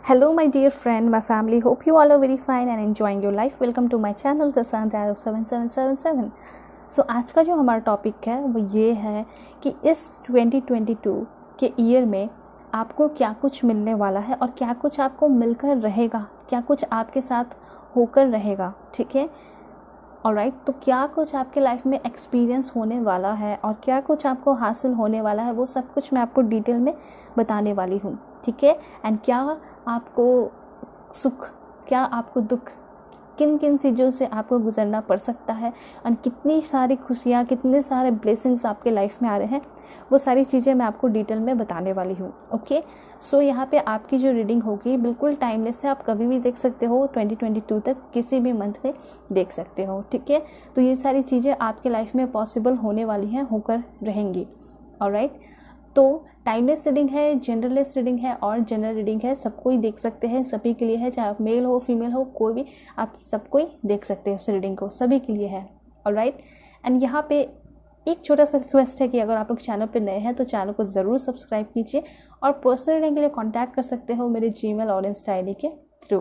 Hello, my dear friend, my family. Hope you all are very fine and enjoying your life. Welcome to my channel, The Sun Arrow 7777. So आज का जो हमारा topic है वो ये है कि इस 2022 के ईयर में आपको क्या कुछ मिलने वाला है और क्या कुछ आपको मिलकर रहेगा, क्या कुछ आपके साथ होकर रहेगा. ठीक है, ऑलराइट. तो क्या कुछ आपके लाइफ में एक्सपीरियंस होने वाला है और क्या कुछ आपको हासिल होने वाला है, वो सब कुछ मैं आपको डिटेल में बताने वाली हूँ. ठीक है. एंड क्या आपको सुख, क्या आपको दुख, किन किन चीज़ों से आपको गुजरना पड़ सकता है और कितनी सारी खुशियाँ, कितने सारे ब्लेसिंग्स आपके लाइफ में आ रहे हैं, वो सारी चीज़ें मैं आपको डिटेल में बताने वाली हूँ. ओके. सो यहाँ पे आपकी जो रीडिंग होगी बिल्कुल टाइमलेस है, आप कभी भी देख सकते हो. 2022 तक किसी भी मंथ में देख सकते हो. ठीक है. तो ये सारी चीज़ें आपके लाइफ में पॉसिबल होने वाली हैं, होकर रहेंगी. ऑलराइट. तो टाइमलेस रीडिंग है, जनरलेस रीडिंग है और जनरल रीडिंग है. सबको ही देख सकते हैं, सभी के लिए है, चाहे आप मेल हो फीमेल हो, कोई भी, आप सबको ही देख सकते हो. इस रीडिंग को सभी के लिए है. ऑलराइट. एंड यहाँ पे एक छोटा सा रिक्वेस्ट है कि अगर आप लोग चैनल पे नए हैं तो चैनल को ज़रूर सब्सक्राइब कीजिए और पर्सनल रीडिंग के लिए कांटेक्ट कर सकते हो मेरे जीमेल और इंस्टा आईडी के थ्रू.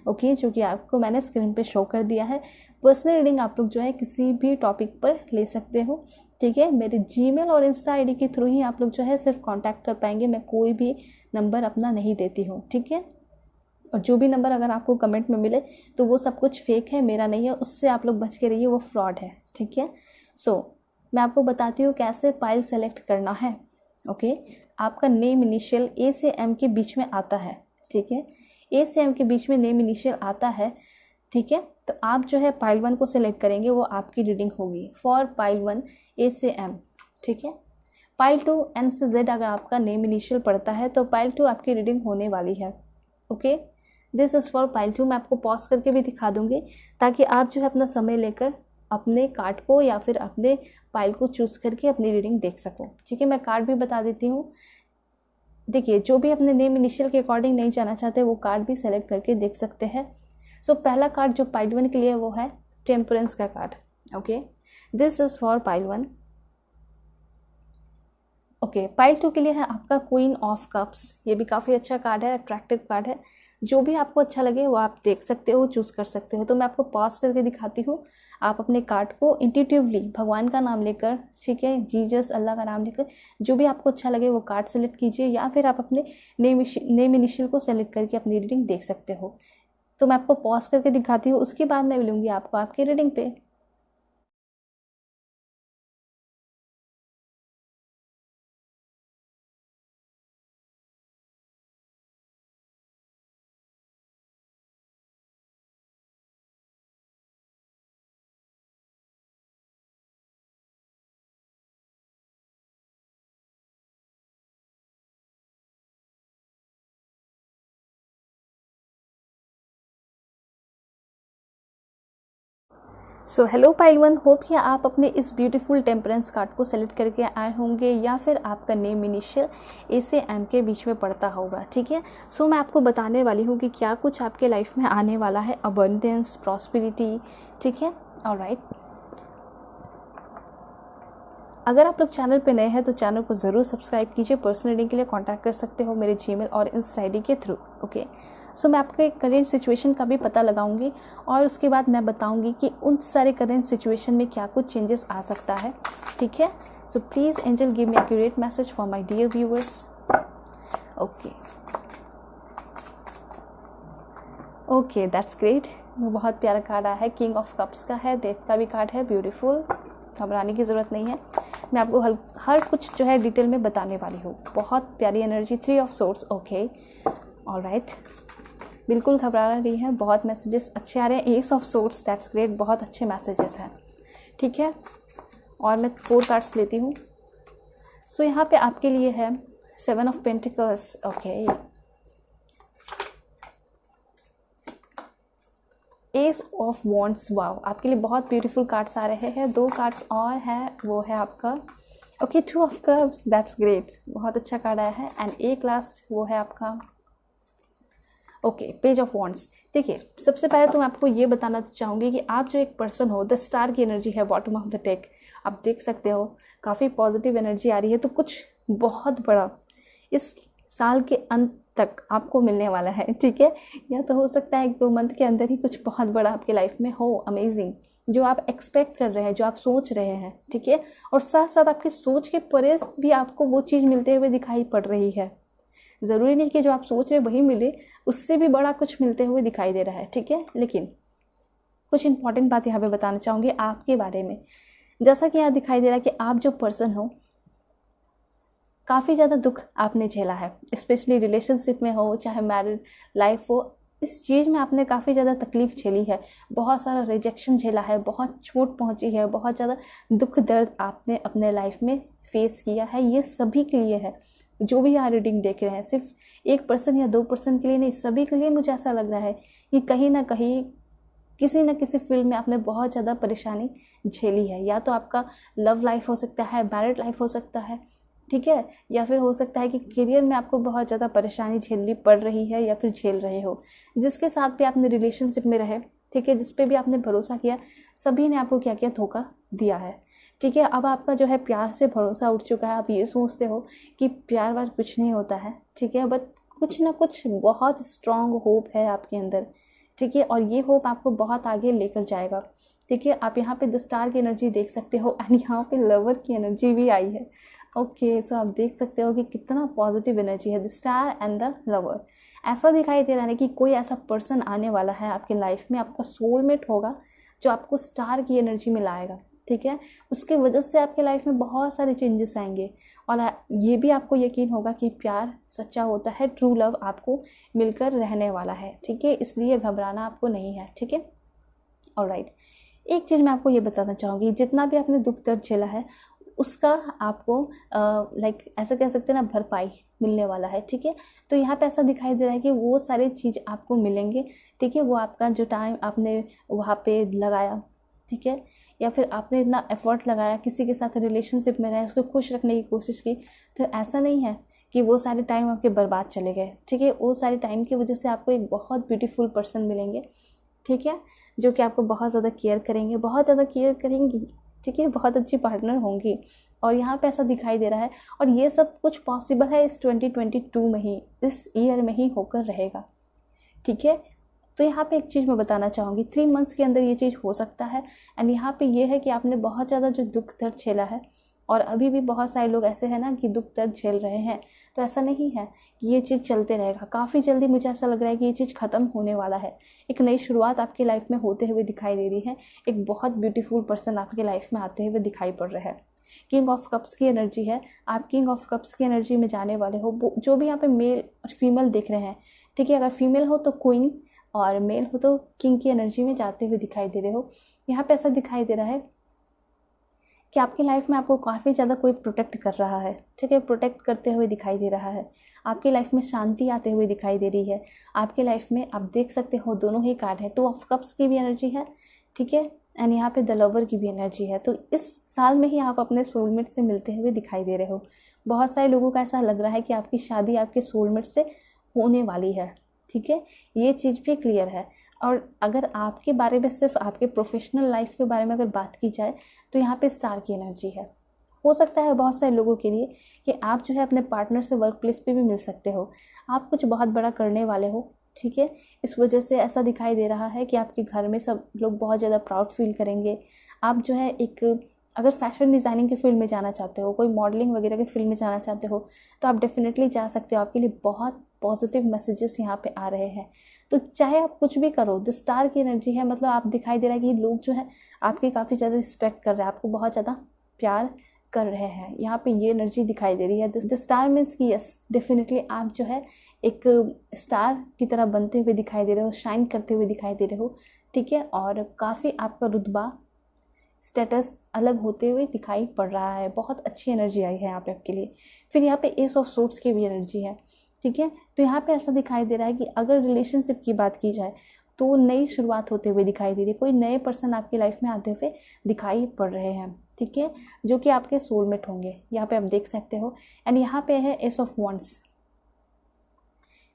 ओके, जो कि आपको मैंने स्क्रीन पे शो कर दिया है. पर्सनल रीडिंग आप लोग जो है किसी भी टॉपिक पर ले सकते हो. ठीक है. मेरे जीमेल और इंस्टा आईडी के थ्रू ही आप लोग जो है सिर्फ कांटेक्ट कर पाएंगे. मैं कोई भी नंबर अपना नहीं देती हूँ. ठीक है. और जो भी नंबर अगर आपको कमेंट में मिले तो वो सब कुछ फेक है, मेरा नहीं है, उससे आप लोग बच के रहिए, वो फ्रॉड है. ठीक है. सो मैं आपको बताती हूँ कैसे पाइल सेलेक्ट करना है. ओके. आपका नेम इनिशियल ए से एम के बीच में आता है. ठीक है. ए से एम के बीच में नेम इनिशियल आता है. ठीक है. तो आप जो है पाइल 1 को सिलेक्ट करेंगे, वो आपकी रीडिंग होगी फॉर पाइल 1 ए से एम. ठीक है. पाइल 2 एन से जेड अगर आपका नेम इनिशियल पड़ता है तो पाइल 2 आपकी रीडिंग होने वाली है. Okay. This is for pile 2. मैं आपको पॉज करके भी दिखा दूंगी ताकि आप जो है अपना समय लेकर अपने कार्ड को या फिर अपने पाइल को चूज़ करके अपनी रीडिंग देख सको. ठीक है. मैं कार्ड भी बता देती हूँ. देखिए, जो भी अपने नेम इनिशियल के अकॉर्डिंग नहीं जाना चाहते वो कार्ड भी सेलेक्ट करके देख सकते हैं. सो पहला कार्ड जो पाइल 1 के लिए वो है टेम्परेंस का card. Okay. This is for pile 1. Okay. Pile 2 के लिए है आपका क्वीन ऑफ कप्स. ये भी काफ़ी अच्छा कार्ड है, अट्रैक्टिव कार्ड है. जो भी आपको अच्छा लगे वो आप देख सकते हो, चूज़ कर सकते हो. तो मैं आपको पॉज करके दिखाती हूँ. आप अपने कार्ड को इंट्यूटिवली भगवान का नाम लेकर, ठीक है, जीसस, अल्लाह का नाम लेकर, जो भी आपको अच्छा लगे वो कार्ड सेलेक्ट कीजिए या फिर आप अपने नेम इनिशियल को सेलेक्ट करके अपनी रीडिंग देख सकते हो. तो मैं आपको पॉज करके दिखाती हूँ, उसके बाद मैं मिलूंगी आपको आपकी रीडिंग पे. सो हेलो पाइल 1, होप कि आप अपने इस ब्यूटीफुल टेम्परेंस कार्ड को सेलेक्ट करके आए होंगे या फिर आपका नेम इनिशियल ए से एम के बीच में पड़ता होगा. ठीक है. सो मैं आपको बताने वाली हूँ कि क्या कुछ आपके लाइफ में आने वाला है. Abundance, prosperity. ठीक है. ऑलराइट. अगर आप लोग चैनल पे नए हैं तो चैनल को ज़रूर सब्सक्राइब कीजिए. पर्सनल रीडिंग के लिए कांटेक्ट कर सकते हो मेरे जीमेल और इंस्टा आईडी के थ्रू. ओके. सो मैं आपके करेंट सिचुएशन का भी पता लगाऊंगी और उसके बाद मैं बताऊंगी कि उन सारे करेंट सिचुएशन में क्या कुछ चेंजेस आ सकता है. ठीक है. So please angel give me accurate message for my dear viewers. Okay. Okay, that's great. बहुत प्यारा कार्ड आया है. किंग ऑफ कप्स का है, डेथ का भी कार्ड है. ब्यूटीफुल. घबराने की ज़रूरत नहीं है. मैं आपको हर कुछ जो है डिटेल में बताने वाली हूँ. बहुत प्यारी energy. 3 of swords. Okay. Alright. बिल्कुल घबरा रही है. बहुत मैसेजेस अच्छे आ रहे हैं. S of swords. That's great. बहुत अच्छे मैसेजेस हैं. ठीक है. और मैं 4 कार्ड्स लेती हूँ. सो यहाँ पे आपके लिए है 7 of pentacles. Okay. Ace of wands. Wow, आपके लिए बहुत ब्यूटीफुल कार्ड्स आ रहे हैं. 2 कार्ड्स और है, वो है आपका okay 2 of cups. That's great. बहुत अच्छा कार्ड आया है. एंड एक लास्ट, वो है आपका ओके पेज ऑफ वॉन्ड्स. देखिए, सबसे पहले तो मैं आपको ये बताना चाहूँगी कि आप जो एक पर्सन हो, द स्टार की एनर्जी है बॉटम ऑफ द डेक. आप देख सकते हो काफ़ी पॉजिटिव एनर्जी आ रही है. तो कुछ बहुत बड़ा इस साल के अंत तक आपको मिलने वाला है, ठीक है। या तो हो सकता है 1-2 मंथ के अंदर ही कुछ बहुत बड़ा आपके लाइफ में हो, अमेजिंग, जो आप एक्सपेक्ट कर रहे हैं, जो आप सोच रहे हैं, ठीक है। और साथ साथ आपकी सोच के परे भी आपको वो चीज़ मिलते हुए दिखाई पड़ रही है। ज़रूरी नहीं कि जो आप सोच रहे वही मिले, उससे भी बड़ा कुछ मिलते हुए दिखाई दे रहा है, ठीक है। लेकिन कुछ इंपॉर्टेंट बात यहाँ पे बताना चाहूँगी आपके बारे में। जैसा कि यहाँ दिखाई दे रहा है कि आप जो पर्सन हो, काफ़ी ज़्यादा दुख आपने झेला है, स्पेशली रिलेशनशिप में हो चाहे मैरिड लाइफ हो, इस चीज़ में आपने काफ़ी ज़्यादा तकलीफ़ झेली है, बहुत सारा रिजेक्शन झेला है, बहुत चोट पहुंची है, बहुत ज़्यादा दुख दर्द आपने अपने लाइफ में फेस किया है। ये सभी के लिए है, जो भी यहाँ रीडिंग देख रहे हैं, सिर्फ 1% या 2% के लिए नहीं, सभी के लिए मुझे ऐसा लग रहा है कि कहीं ना कहीं किसी न किसी फील्ड में आपने बहुत ज़्यादा परेशानी झेली है। या तो आपका लव लाइफ हो सकता है, मैरिड लाइफ हो सकता है, ठीक है, या फिर हो सकता है कि करियर में आपको बहुत ज़्यादा परेशानी झेलनी पड़ रही है या फिर झेल रहे हो। जिसके साथ भी आपने रिलेशनशिप में रहे, ठीक है, जिस पे भी आपने भरोसा किया, सभी ने आपको क्या किया, धोखा दिया है, ठीक है। अब आपका जो है प्यार से भरोसा उठ चुका है। आप ये सोचते हो कि प्यार वार कुछ नहीं होता है, ठीक है, बट कुछ ना कुछ बहुत स्ट्रॉन्ग होप है आपके अंदर, ठीक है, और ये होप आपको बहुत आगे लेकर जाएगा, ठीक है। आप यहाँ पे द स्टार की एनर्जी देख सकते हो एंड यहाँ पे लवर की एनर्जी भी आई है। ओके, सो आप देख सकते हो कि कितना पॉजिटिव एनर्जी है, the star and the lover. ऐसा दिखाई दे रहा है कि कोई ऐसा पर्सन आने वाला है आपके लाइफ में, आपका सोलमेट होगा, जो आपको स्टार की एनर्जी में लाएगा, ठीक है। उसके वजह से आपके लाइफ में बहुत सारे चेंजेस आएंगे और ये भी आपको यकीन होगा कि प्यार सच्चा होता है, ट्रू लव आपको मिलकर रहने वाला है, ठीक है। इसलिए घबराना आपको नहीं है, ठीक है। ऑलराइट, एक चीज़ मैं आपको ये बताना चाहूँगी, जितना भी आपने दुख दर्द झेला है उसका आपको लाइक ऐसा कह सकते हैं ना, भरपाई मिलने वाला है, ठीक है। तो यहाँ पे ऐसा दिखाई दे रहा है कि वो सारी चीज़ आपको मिलेंगे, ठीक है। वो आपका जो टाइम आपने वहाँ पे लगाया, ठीक है, या फिर आपने इतना एफर्ट लगाया, किसी के साथ रिलेशनशिप में रहे, उसको खुश रखने की कोशिश की, तो ऐसा नहीं है कि वो सारे टाइम आपके बर्बाद चले गए, ठीक है। वो सारे टाइम की वजह से आपको एक बहुत ब्यूटीफुल पर्सन मिलेंगे, ठीक है, जो कि आपको बहुत ज़्यादा केयर करेंगे, बहुत ज़्यादा केयर करेंगी, ठीक है, बहुत अच्छी पार्टनर होंगी। और यहाँ पे ऐसा दिखाई दे रहा है, और ये सब कुछ पॉसिबल है इस 2022 में ही, इस ईयर में ही होकर रहेगा, ठीक है। तो यहाँ पे एक चीज़ मैं बताना चाहूँगी, 3 मंथ्स के अंदर ये चीज़ हो सकता है। एंड यहाँ पे ये है कि आपने बहुत ज़्यादा जो दुख दर्द झेला है, और अभी भी बहुत सारे लोग ऐसे हैं ना कि दुख दर्द झेल रहे हैं, तो ऐसा नहीं है कि ये चीज़ चलते रहेगा। काफ़ी जल्दी मुझे ऐसा लग रहा है कि ये चीज़ ख़त्म होने वाला है, एक नई शुरुआत आपकी लाइफ में होते हुए दिखाई दे रही है, एक बहुत ब्यूटीफुल पर्सन आपकी लाइफ में आते हुए दिखाई पड़ रहा है। किंग ऑफ कप्स की एनर्जी है, आप किंग ऑफ कप्स की एनर्जी में जाने वाले हो। जो भी यहाँ पे मेल और फीमेल देख रहे हैं, ठीक है, अगर फीमेल हो तो क्वीन और मेल हो तो किंग की एनर्जी में जाते हुए दिखाई दे रहे हो। यहाँ पे ऐसा दिखाई दे रहा है कि आपकी लाइफ में आपको काफ़ी ज़्यादा कोई प्रोटेक्ट कर रहा है, ठीक है, प्रोटेक्ट करते हुए दिखाई दे रहा है। आपकी लाइफ में शांति आते हुए दिखाई दे रही है। आपकी लाइफ में आप देख सकते हो दोनों ही कार्ड है, 2 ऑफ कप्स की भी एनर्जी है, ठीक है, एंड यहाँ पे द लवर की भी एनर्जी है। तो इस साल में ही आप अपने सोलमेट से मिलते हुए दिखाई दे रहे हो। बहुत सारे लोगों का ऐसा लग रहा है कि आपकी शादी आपके सोलमेट से होने वाली है, ठीक है, ये चीज़ भी क्लियर है। और अगर आपके बारे में, सिर्फ आपके प्रोफेशनल लाइफ के बारे में अगर बात की जाए, तो यहाँ पे स्टार की एनर्जी है। हो सकता है बहुत सारे लोगों के लिए कि आप जो है अपने पार्टनर से वर्क प्लेस पे भी मिल सकते हो, आप कुछ बहुत बड़ा करने वाले हो, ठीक है। इस वजह से ऐसा दिखाई दे रहा है कि आपके घर में सब लोग बहुत ज़्यादा प्राउड फील करेंगे। आप जो है एक, अगर फैशन डिज़ाइनिंग के फील्ड में जाना चाहते हो, कोई मॉडलिंग वगैरह के फील्ड में जाना चाहते हो, तो आप डेफिनेटली जा सकते हो। आपके लिए बहुत पॉजिटिव मैसेजेस यहाँ पे आ रहे हैं। तो चाहे आप कुछ भी करो, द स्टार की एनर्जी है, मतलब आप दिखाई दे रहा है कि लोग जो है आपकी काफ़ी ज़्यादा रिस्पेक्ट कर रहे हैं, आपको बहुत ज़्यादा प्यार कर रहे हैं। यहाँ पे ये एनर्जी दिखाई दे रही है। द स्टार मीन्स कि यस, डेफिनेटली आप जो है एक स्टार की तरह बनते हुए दिखाई दे रहे हो, शाइन करते हुए दिखाई दे रहे हो, ठीक है, और काफ़ी आपका रुतबा, स्टेटस अलग होते हुए दिखाई पड़ रहा है। बहुत अच्छी एनर्जी आई है यहाँ पे आपके लिए। फिर यहाँ पे एस ऑफ सोर्ड्स की भी एनर्जी है, ठीक है। तो यहाँ पे ऐसा दिखाई दे रहा है कि अगर रिलेशनशिप की बात की जाए तो नई शुरुआत होते हुए दिखाई दे रही है। कोई नए पर्सन आपकी लाइफ में आते हुए दिखाई पड़ रहे हैं, ठीक है, जो कि आपके सोलमेट होंगे। यहाँ पे आप देख सकते हो। एंड यहाँ पे है एस ऑफ वॉन्ड्स।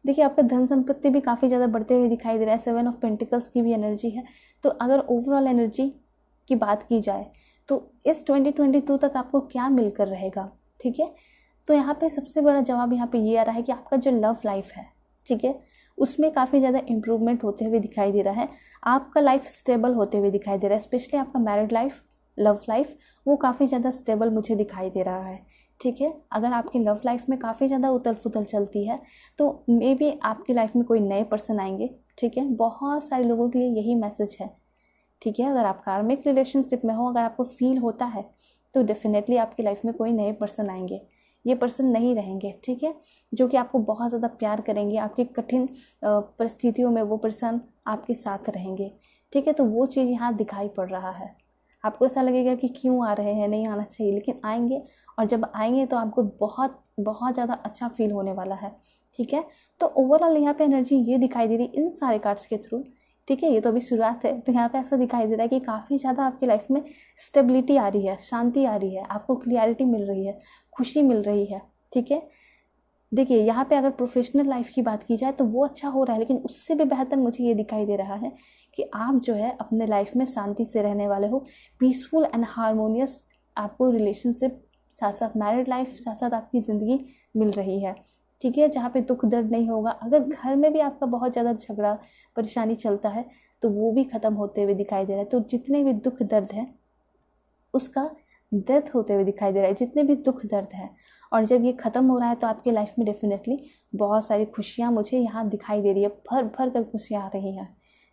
देखिए आपका धन संपत्ति भी काफ़ी ज़्यादा बढ़ते हुए दिखाई दे रहा है। 7 ऑफ पेंटिकल्स की भी एनर्जी है। तो अगर ओवरऑल एनर्जी की बात की जाए तो इस 2022 तक आपको क्या मिलकर रहेगा, ठीक है। तो यहाँ पे सबसे बड़ा जवाब यहाँ पे ये आ रहा है कि आपका जो लव लाइफ है, ठीक है, उसमें काफ़ी ज़्यादा इम्प्रूवमेंट होते हुए दिखाई दे रहा है। आपका लाइफ स्टेबल होते हुए दिखाई दे रहा है, स्पेशली आपका मैरिड लाइफ, लव लाइफ, वो काफ़ी ज़्यादा स्टेबल मुझे दिखाई दे रहा है। ठीक है, अगर आपकी लव लाइफ में काफ़ी ज़्यादा उथल पुथल चलती है तो मे बी आपकी लाइफ में कोई नए पर्सन आएंगे। ठीक है, बहुत सारे लोगों के लिए यही मैसेज है। ठीक है, अगर आप कार्मिक रिलेशनशिप में हो, अगर आपको फील होता है तो डेफिनेटली आपकी लाइफ में कोई नए पर्सन आएंगे। ये पर्सन नहीं रहेंगे, ठीक है, जो कि आपको बहुत ज़्यादा प्यार करेंगे, आपकी कठिन परिस्थितियों में वो पर्सन आपके साथ रहेंगे। ठीक है, तो वो चीज़ यहाँ दिखाई पड़ रहा है। आपको ऐसा लगेगा कि क्यों आ रहे हैं, नहीं आना चाहिए, लेकिन आएंगे, और जब आएंगे तो आपको बहुत बहुत ज़्यादा अच्छा फील होने वाला है। ठीक है, तो ओवरऑल यहाँ पे एनर्जी ये दिखाई दे रही इन सारे कार्ड्स के थ्रू। ठीक है, ये तो अभी शुरुआत है, तो यहाँ पे ऐसा दिखाई दे रहा है कि काफ़ी ज़्यादा आपकी लाइफ में स्टेबिलिटी आ रही है, शांति आ रही है, आपको क्लियरिटी मिल रही है, खुशी मिल रही है। ठीक है, देखिए यहाँ पे अगर प्रोफेशनल लाइफ की बात की जाए तो वो अच्छा हो रहा है, लेकिन उससे भी बेहतर मुझे ये दिखाई दे रहा है कि आप जो है अपने लाइफ में शांति से रहने वाले हो, पीसफुल एंड हारमोनियस आपको रिलेशनशिप, साथ साथ मैरिड लाइफ, साथ साथ आपकी ज़िंदगी मिल रही है। ठीक है, जहाँ पे दुख दर्द नहीं होगा। अगर घर में भी आपका बहुत ज़्यादा झगड़ा परेशानी चलता है तो वो भी ख़त्म होते हुए दिखाई दे रहा है। तो जितने भी दुख दर्द है उसका डेथ होते हुए दिखाई दे रहा है, जितने भी दुख दर्द है, और जब ये ख़त्म हो रहा है तो आपकी लाइफ में डेफिनेटली बहुत सारी खुशियाँ मुझे यहाँ दिखाई दे रही है, भर भर कर खुशियाँ आ रही हैं।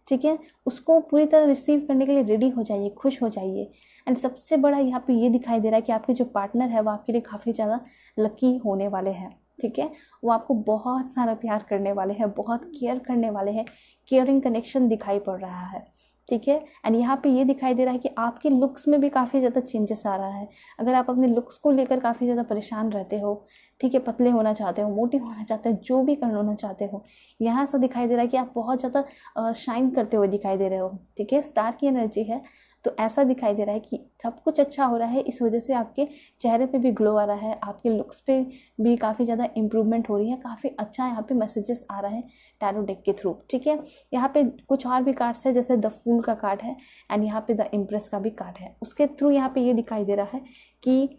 ठीक है, उसको पूरी तरह रिसीव करने के लिए रेडी हो जाइए, खुश हो जाइए। एंड सबसे बड़ा यहाँ पे ये दिखाई दे रहा है कि आपके जो पार्टनर है वो आपके लिए काफ़ी ज़्यादा लकी होने वाले हैं। ठीक है, वो आपको बहुत सारा प्यार करने वाले हैं, बहुत केयर करने वाले हैं, केयरिंग कनेक्शन दिखाई पड़ रहा है। ठीक है, एंड यहाँ पे ये दिखाई दे रहा है कि आपके लुक्स में भी काफ़ी ज़्यादा चेंजेस आ रहा है। अगर आप अपने लुक्स को लेकर काफ़ी ज़्यादा परेशान रहते हो, ठीक है, पतले होना चाहते हो, मोटे होना चाहते हो, जो भी होना चाहते हो, यहाँ ऐसा दिखाई दे रहा है कि आप बहुत ज़्यादा शाइन करते हुए दिखाई दे रहे हो। ठीक है, स्टार की एनर्जी है, तो ऐसा दिखाई दे रहा है कि सब कुछ अच्छा हो रहा है, इस वजह से आपके चेहरे पे भी ग्लो आ रहा है, आपके लुक्स पे भी काफ़ी ज़्यादा इंप्रूवमेंट हो रही है, काफ़ी अच्छा यहाँ पे मैसेजेस आ रहा है टैरो डेक के थ्रू। ठीक है, यहाँ पे कुछ और भी कार्ड्स है, जैसे द फूल का कार्ड है एंड यहाँ पे द इम्प्रेस का भी कार्ड है। उसके थ्रू यहाँ पे ये दिखाई दे रहा है कि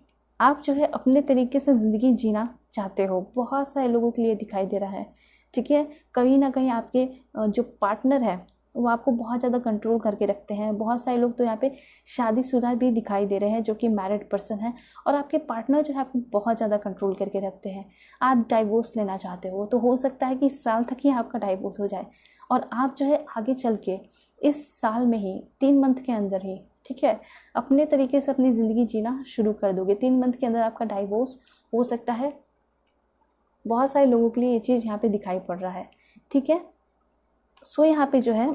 आप जो है अपने तरीके से ज़िंदगी जीना चाहते हो, बहुत सारे लोगों के लिए दिखाई दे रहा है। ठीक है, कहीं ना कहीं आपके जो पार्टनर है वो आपको बहुत ज़्यादा कंट्रोल करके रखते हैं। बहुत सारे लोग तो यहाँ पे शादीशुदा भी दिखाई दे रहे हैं जो कि मैरिड पर्सन है, और आपके पार्टनर जो है आपको बहुत ज़्यादा कंट्रोल करके रखते हैं। आप डाइवोर्स लेना चाहते हो तो हो सकता है कि इस साल तक ही आपका डाइवोर्स हो जाए, और आप जो है आगे चल के इस साल में ही 3 मंथ के अंदर ही, ठीक है, अपने तरीके से अपनी ज़िंदगी जीना शुरू कर दोगे। 3 मंथ के अंदर आपका डाइवोर्स हो सकता है। बहुत सारे लोगों के लिए ये चीज़ यहाँ पे दिखाई पड़ रहा है। ठीक है, सो यहाँ पे जो है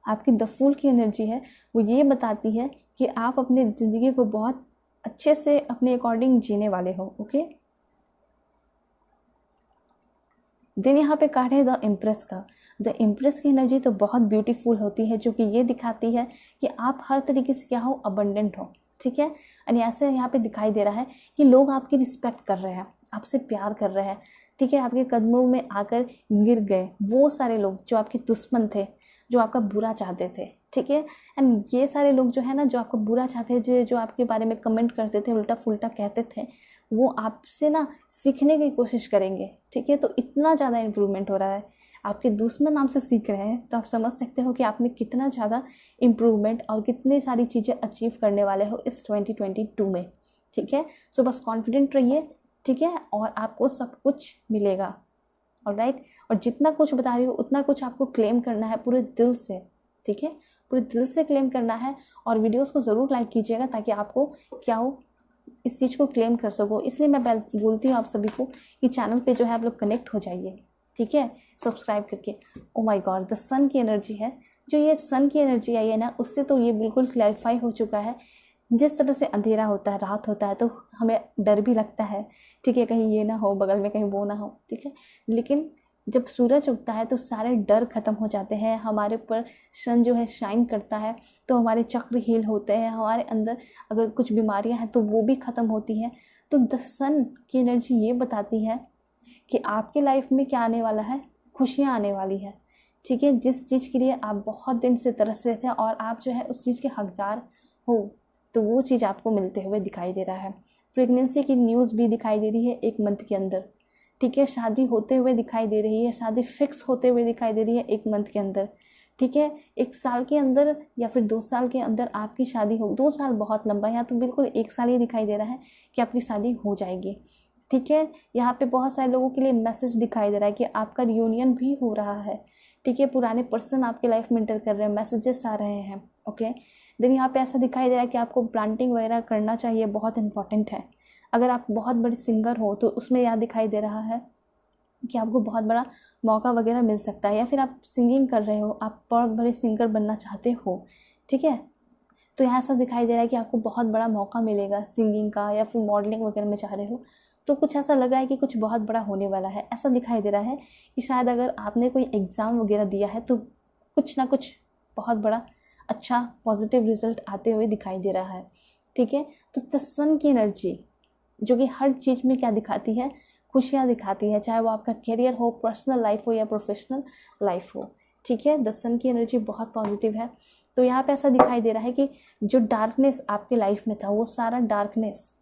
आपकी द फूल की एनर्जी है, वो ये बताती है कि आप अपनी ज़िंदगी को बहुत अच्छे से अपने अकॉर्डिंग जीने वाले हो। ओके, देन यहाँ पे कार्ड है द इम्प्रेस का। द इम्प्रेस की एनर्जी तो बहुत ब्यूटीफुल होती है, जो कि ये दिखाती है कि आप हर तरीके से क्या हो, अबंडेंट हो। ठीक है, यानी ऐसे यहाँ पे दिखाई दे रहा है कि लोग आपकी रिस्पेक्ट कर रहे हैं, आपसे प्यार कर रहे हैं। ठीक है, आपके कदमों में आकर गिर गए वो सारे लोग जो आपके दुश्मन थे, जो आपका बुरा चाहते थे। ठीक है, एंड ये सारे लोग जो है ना, जो आपको बुरा चाहते थे, जो आपके बारे में कमेंट करते थे, उल्टा फुल्टा कहते थे, वो आपसे ना सीखने की कोशिश करेंगे। ठीक है, तो इतना ज़्यादा इम्प्रूवमेंट हो रहा है, आपके दुश्मन आपसे सीख रहे हैं, तो आप समझ सकते हो कि आप में कितना ज़्यादा इम्प्रूवमेंट और कितनी सारी चीज़ें अचीव करने वाले हो इस 2022 में। ठीक है, सो बस कॉन्फिडेंट रहिए। ठीक है, और आपको सब कुछ मिलेगा। ऑलराइट, और जितना कुछ बता रही हूँ उतना कुछ आपको क्लेम करना है पूरे दिल से। ठीक है, पूरे दिल से क्लेम करना है, और वीडियोस को ज़रूर लाइक कीजिएगा ताकि आपको क्या हो, इस चीज़ को क्लेम कर सको। इसलिए मैं बोलती हूँ आप सभी को कि चैनल पे जो है आप लोग कनेक्ट हो जाइए। ठीक है, सब्सक्राइब करके। ओ माय गॉड, द सन की एनर्जी है, जो ये सन की एनर्जी आई है ना, उससे तो ये बिल्कुल क्लैरिफाई हो चुका है। जिस तरह से अंधेरा होता है, रात होता है, तो हमें डर भी लगता है। ठीक है, कहीं ये ना हो, बगल में कहीं वो ना हो। ठीक है, लेकिन जब सूरज उगता है तो सारे डर खत्म हो जाते हैं, हमारे ऊपर सन जो है शाइन करता है, तो हमारे चक्र हील होते हैं, हमारे अंदर अगर कुछ बीमारियां हैं तो वो भी ख़त्म होती हैं। तो द सन की एनर्जी ये बताती है कि आपके लाइफ में क्या आने वाला है, खुशियाँ आने वाली है। ठीक है, जिस चीज़ के लिए आप बहुत दिन से तरस रहे थे और आप जो है उस चीज़ के हकदार हो, तो वो चीज़ आपको मिलते हुए दिखाई दे रहा है। प्रेगनेंसी की न्यूज़ भी दिखाई दे रही है 1 मंथ के अंदर। ठीक है, शादी होते हुए दिखाई दे रही है, शादी फिक्स होते हुए दिखाई दे रही है 1 मंथ के अंदर, ठीक है, 1 साल के अंदर या फिर 2 साल के अंदर आपकी शादी हो। 2 साल बहुत लंबा है, यहाँ तो बिल्कुल 1 साल ही दिखाई दे रहा है कि आपकी शादी हो जाएगी, ठीक है। यहाँ पे बहुत सारे लोगों के लिए मैसेज दिखाई दे रहा है कि आपका रियूनियन भी हो रहा है, ठीक है। पुराने पर्सन आपके लाइफ में इंटर कर रहे हैं, मैसेजेस आ रहे हैं, ओके। देन यहाँ पे ऐसा दिखाई दे रहा है कि आपको प्लांटिंग वगैरह करना चाहिए, बहुत इंपॉर्टेंट है। अगर आप बहुत बड़े सिंगर हो तो उसमें यह दिखाई दे रहा है कि आपको बहुत बड़ा मौका वगैरह मिल सकता है, या फिर आप सिंगिंग कर रहे हो, आप बहुत बड़े सिंगर बनना चाहते हो, ठीक है। तो यहाँ ऐसा दिखाई दे रहा है कि आपको बहुत बड़ा मौका मिलेगा सिंगिंग का, या फिर मॉडलिंग वगैरह में चाह रहे हो तो कुछ ऐसा लग रहा है कि कुछ बहुत बड़ा होने वाला है। ऐसा दिखाई दे रहा है कि शायद अगर आपने कोई एग्ज़ाम वगैरह दिया है तो कुछ ना कुछ बहुत बड़ा अच्छा पॉजिटिव रिजल्ट आते हुए दिखाई दे रहा है, ठीक है। तो द सन की एनर्जी जो कि हर चीज़ में क्या दिखाती है, खुशियाँ दिखाती है, चाहे वो आपका करियर हो, पर्सनल लाइफ हो या प्रोफेशनल लाइफ हो, ठीक है। द सन की एनर्जी बहुत पॉजिटिव है। तो यहाँ पे ऐसा दिखाई दे रहा है कि जो डार्कनेस आपके लाइफ में था वो सारा डार्कनेस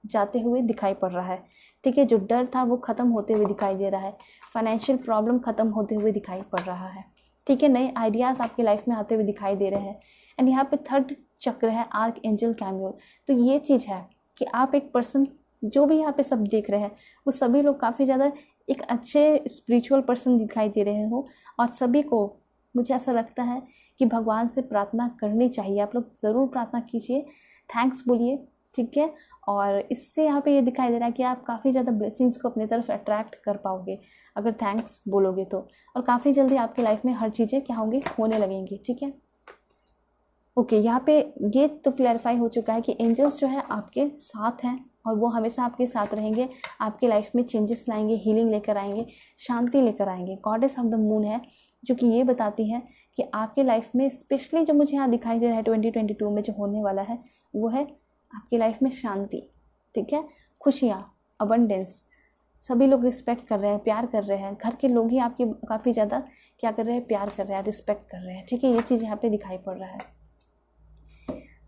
जाते हुए दिखाई पड़ रहा है, ठीक है। जो डर था वो ख़त्म होते हुए दिखाई दे रहा है, फाइनेंशियल प्रॉब्लम ख़त्म होते हुए दिखाई पड़ रहा है, ठीक है। नए आइडियाज़ आपकी लाइफ में आते हुए दिखाई दे रहे हैं। एंड यहाँ पे 3rd चक्र है आर्क एंजल कैम्यूल। तो ये चीज़ है कि आप एक पर्सन, जो भी यहाँ पे सब देख रहे हैं वो सभी लोग काफ़ी ज़्यादा एक अच्छे स्पिरिचुअल पर्सन दिखाई दे रहे हो, और सभी को मुझे ऐसा लगता है कि भगवान से प्रार्थना करनी चाहिए। आप लोग ज़रूर प्रार्थना कीजिए, थैंक्स बोलिए, ठीक है। और इससे यहाँ पे ये दिखाई दे रहा है कि आप काफ़ी ज़्यादा ब्लेसिंग्स को अपनी तरफ अट्रैक्ट कर पाओगे अगर थैंक्स बोलोगे तो, और काफ़ी जल्दी आपकी लाइफ में हर चीज़ें क्या होंगी, होने लगेंगी, ठीक है। ओके, यहाँ पे ये तो क्लैरिफाई हो चुका है कि एंजल्स जो है आपके साथ हैं और वो हमेशा आपके साथ रहेंगे, आपके लाइफ में चेंजेस लाएंगे, हीलिंग लेकर आएंगे, शांति लेकर आएंगे। गॉडेस ऑफ द मून है जो कि ये बताती है कि आपके लाइफ में स्पेशली जो मुझे यहाँ दिखाई दे रहा है 2022 में जो होने वाला है वो है आपकी लाइफ में शांति, ठीक है, खुशियाँ, अबंडेंस। सभी लोग रिस्पेक्ट कर रहे हैं, प्यार कर रहे हैं, घर के लोग ही आपकी काफ़ी ज़्यादा क्या कर रहे हैं, प्यार कर रहे हैं, रिस्पेक्ट कर रहे हैं, ठीक है। ये चीज़ यहाँ पे दिखाई पड़ रहा है।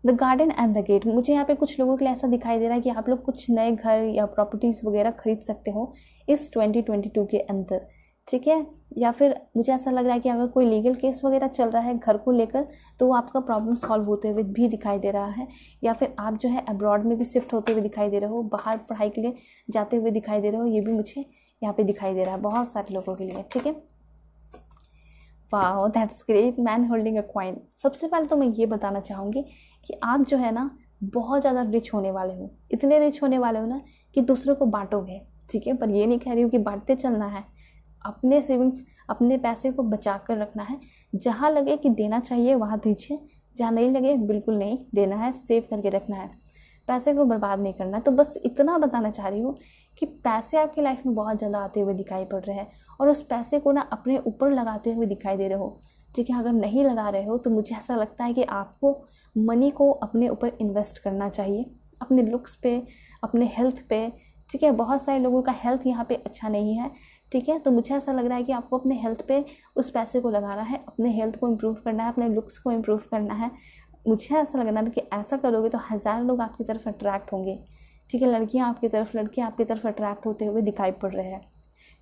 The garden and the gate, मुझे यहाँ पे कुछ लोगों के लिए ऐसा दिखाई दे रहा है कि आप लोग कुछ नए घर या प्रॉपर्टीज़ वगैरह खरीद सकते हो इस 2022 के अंदर, ठीक है। या फिर मुझे ऐसा लग रहा है कि अगर कोई लीगल केस वगैरह चल रहा है घर को लेकर तो वो आपका प्रॉब्लम सॉल्व होते हुए भी दिखाई दे रहा है, या फिर आप जो है अब्रॉड में भी शिफ्ट होते हुए दिखाई दे रहे हो, बाहर पढ़ाई के लिए जाते हुए दिखाई दे रहे हो, ये भी मुझे यहाँ पे दिखाई दे रहा है बहुत सारे लोगों के लिए, ठीक है। वाह, that's great, man holding a coin. सबसे पहले तो मैं ये बताना चाहूँगी कि आप जो है ना बहुत ज़्यादा रिच होने वाले हो, इतने रिच होने वाले हो ना कि दूसरों को बांटोगे, ठीक है। पर ये नहीं कह रही हूँ कि बांटते चलना है, अपने सेविंग्स, अपने पैसे को बचा कर रखना है। जहाँ लगे कि देना चाहिए वहाँ दीजिए, जहाँ नहीं लगे बिल्कुल नहीं देना है, सेव करके रखना है, पैसे को बर्बाद नहीं करना है। तो बस इतना बताना चाह रही हूँ कि पैसे आपकी लाइफ में बहुत ज़्यादा आते हुए दिखाई पड़ रहे हैं और उस पैसे को ना अपने ऊपर लगाते हुए दिखाई दे रहे हो, ठीक है। अगर नहीं लगा रहे हो तो मुझे ऐसा लगता है कि आपको मनी को अपने ऊपर इन्वेस्ट करना चाहिए, अपने लुक्स पे, अपने हेल्थ पे, ठीक है। बहुत सारे लोगों का हेल्थ यहाँ पे अच्छा नहीं है, ठीक है। तो मुझे ऐसा लग रहा है कि आपको अपने हेल्थ पे उस पैसे को लगाना है, अपने हेल्थ को इम्प्रूव करना है, अपने लुक्स को इम्प्रूव करना है। मुझे ऐसा लग रहा है कि ऐसा करोगे तो 1000 लोग आपकी तरफ अट्रैक्ट होंगे, ठीक है। लड़कियाँ आपकी तरफ, लड़के आपकी तरफ अट्रैक्ट होते हुए दिखाई पड़ रहे हैं,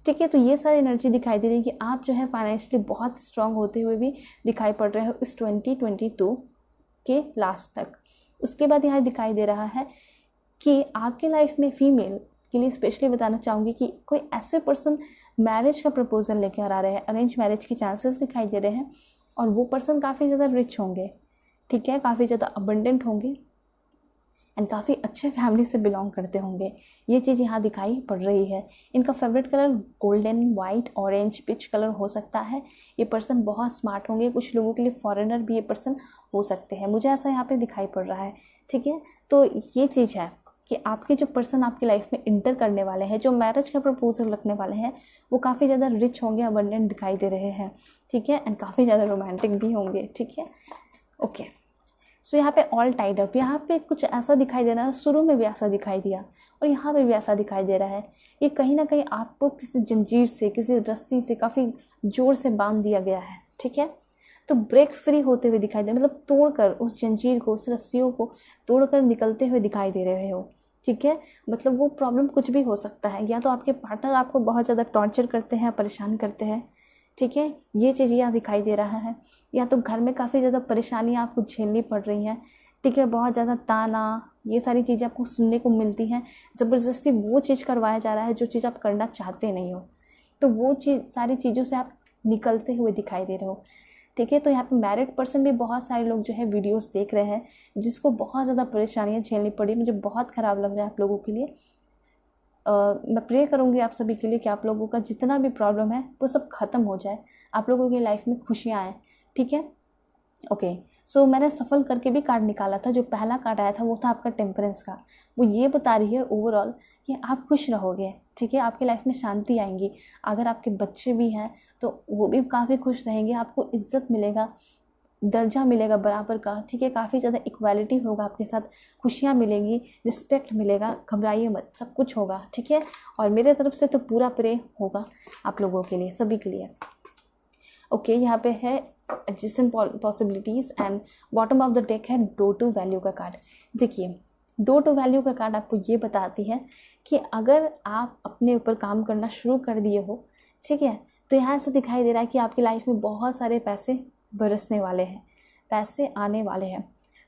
ठीक है। तो ये सारी एनर्जी दिखाई दे रही है कि आप जो है फाइनेंशियली बहुत स्ट्रांग होते हुए भी दिखाई पड़ रहे हो इस 2022 के लास्ट तक। उसके बाद यहाँ दिखाई दे रहा है कि आपके लाइफ में फीमेल के लिए स्पेशली बताना चाहूँगी कि कोई ऐसे पर्सन मैरिज का प्रपोजल लेकर आ रहे हैं, अरेंज मैरिज के चांसेस दिखाई दे रहे हैं, और वो पर्सन काफ़ी ज़्यादा रिच होंगे, ठीक है, काफ़ी ज़्यादा अबंडेंट होंगे एंड काफ़ी अच्छे फैमिली से बिलोंग करते होंगे। ये चीज़ यहाँ दिखाई पड़ रही है। इनका favourite colour golden, white, orange, peach colour हो सकता है। ये पर्सन बहुत स्मार्ट होंगे, कुछ लोगों के लिए फॉरेनर भी ये पर्सन हो सकते हैं, मुझे ऐसा यहाँ पे दिखाई पड़ रहा है, ठीक है। तो ये चीज़ है कि आपके जो पर्सन आपकी लाइफ में इंटर करने वाले हैं, जो मैरिज का प्रपोजल रखने वाले हैं, वो काफ़ी ज़्यादा रिच होंगे, अबंडेंट दिखाई दे रहे हैं, ठीक है, एंड काफ़ी ज़्यादा रोमांटिक भी होंगे, ठीक है। ओके, सो यहाँ पे ऑल टाइड अप, यहाँ पे कुछ ऐसा दिखाई दे रहा है, शुरू में भी ऐसा दिखाई दिया और यहाँ पे भी ऐसा दिखाई दे रहा है। ये कहीं ना कहीं आपको किसी जंजीर से, किसी रस्सी से काफ़ी जोर से बांध दिया गया है, ठीक है। तो ब्रेक फ्री होते हुए दिखाई दे, मतलब तोड़कर उस जंजीर को, उस रस्सियों को तोड़कर निकलते हुए दिखाई दे रहे हो, ठीक है, मतलब वो प्रॉब्लम कुछ भी हो सकता है, या तो आपके पार्टनर आपको बहुत ज़्यादा टॉर्चर करते हैं, परेशान करते हैं, ठीक है, ये चीज़ यहाँ दिखाई दे रहा है, या तो घर में काफ़ी ज़्यादा परेशानियाँ आपको झेलनी पड़ रही हैं, ठीक है, बहुत ज़्यादा ताना, ये सारी चीज़ें आपको सुनने को मिलती हैं, ज़बरदस्ती वो चीज़ करवाया जा रहा है जो चीज़ आप करना चाहते नहीं हो, तो वो चीज़ सारी चीज़ों से आप निकलते हुए दिखाई दे रहे हो, ठीक है। तो यहाँ पे मैरिड पर्सन भी बहुत सारे लोग जो है वीडियोस देख रहे हैं, जिसको बहुत ज़्यादा परेशानियाँ झेलनी पड़ी, मुझे बहुत ख़राब लग रहा है आप लोगों के लिए। मैं प्रे करूँगी आप सभी के लिए कि आप लोगों का जितना भी प्रॉब्लम है वो सब ख़त्म हो जाए, आप लोगों की लाइफ में खुशियाँ आएँ, ठीक है। ओके, सो मैंने सफल करके भी कार्ड निकाला था, जो पहला कार्ड आया था वो था आपका टेम्परेंस का। वो ये बता रही है ओवरऑल कि आप खुश रहोगे, ठीक है, आपकी लाइफ में शांति आएंगी। अगर आपके बच्चे भी हैं तो वो भी काफ़ी खुश रहेंगे, आपको इज्जत मिलेगा, दर्जा मिलेगा बराबर का, ठीक है, काफ़ी ज़्यादा इक्वालिटी होगा आपके साथ, खुशियाँ मिलेंगी, रिस्पेक्ट मिलेगा, घबराइए मत, सब कुछ होगा, ठीक है। और मेरे तरफ से तो पूरा प्रे होगा आप लोगों के लिए, सभी के लिए। ओके, यहाँ पे है adjacent possibilities and bottom of the deck है डो टू वैल्यू का कार्ड। देखिए, डो टू वैल्यू का कार्ड आपको ये बताती है कि अगर आप अपने ऊपर काम करना शुरू कर दिए हो, ठीक है, तो यहाँ से दिखाई दे रहा है कि आपकी लाइफ में बहुत सारे पैसे बरसने वाले हैं, पैसे आने वाले हैं।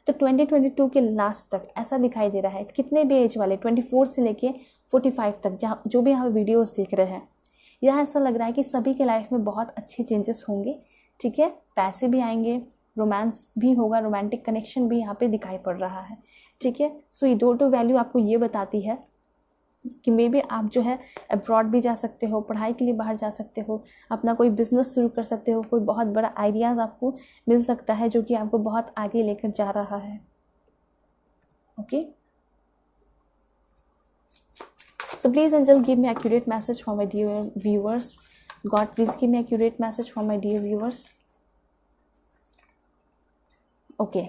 तो 2022 के लास्ट तक ऐसा दिखाई दे रहा है, कितने भी एज वाले 24 से लेके 45 तक, जहाँ जो भी यहाँ वीडियोस देख रहे हैं, यह ऐसा लग रहा है कि सभी के लाइफ में बहुत अच्छे चेंजेस होंगे, ठीक है, पैसे भी आएंगे, रोमांस भी होगा, रोमांटिक कनेक्शन भी यहाँ पे दिखाई पड़ रहा है, ठीक है। सो ये डो टू वैल्यू आपको ये बताती है कि मे बी आप जो है अब्रॉड भी जा सकते हो, पढ़ाई के लिए बाहर जा सकते हो, अपना कोई बिजनेस शुरू कर सकते हो, कोई बहुत बड़ा आइडियाज़ आपको मिल सकता है जो कि आपको बहुत आगे लेकर जा रहा है। Okay, so please angel give me accurate message for my dear viewers. God please give me accurate message for my dear viewers. Okay,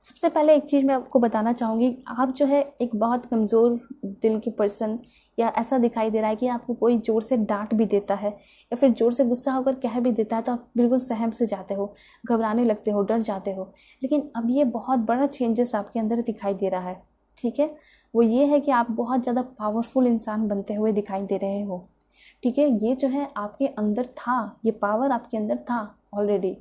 सबसे पहले एक चीज़ मैं आपको बताना चाहूँगी, आप जो है एक बहुत कमज़ोर दिल के पर्सन, या ऐसा दिखाई दे रहा है कि आपको कोई ज़ोर से डांट भी देता है या फिर ज़ोर से गुस्सा होकर कह भी देता है तो आप बिल्कुल सहम से जाते हो, घबराने लगते हो, डर जाते हो। लेकिन अब ये बहुत बड़ा चेंजेस आपके अंदर दिखाई दे रहा है, ठीक है। वो ये है कि आप बहुत ज़्यादा पावरफुल इंसान बनते हुए दिखाई दे रहे हो, ठीक है। ये जो है आपके अंदर था, ये पावर आपके अंदर था ऑलरेडी,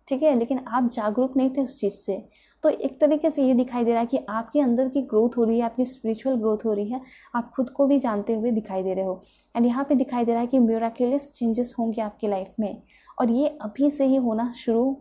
ठीक है, लेकिन आप जागरूक नहीं थे उस चीज़ से। तो एक तरीके से ये दिखाई दे रहा है कि आपके अंदर की ग्रोथ हो रही है, आपकी स्पिरिचुअल ग्रोथ हो रही है, आप खुद को भी जानते हुए दिखाई दे रहे हो। एंड यहाँ पे दिखाई दे रहा है कि मिराक्युलस चेंजेस होंगे आपकी लाइफ में, और ये अभी से ही होना शुरू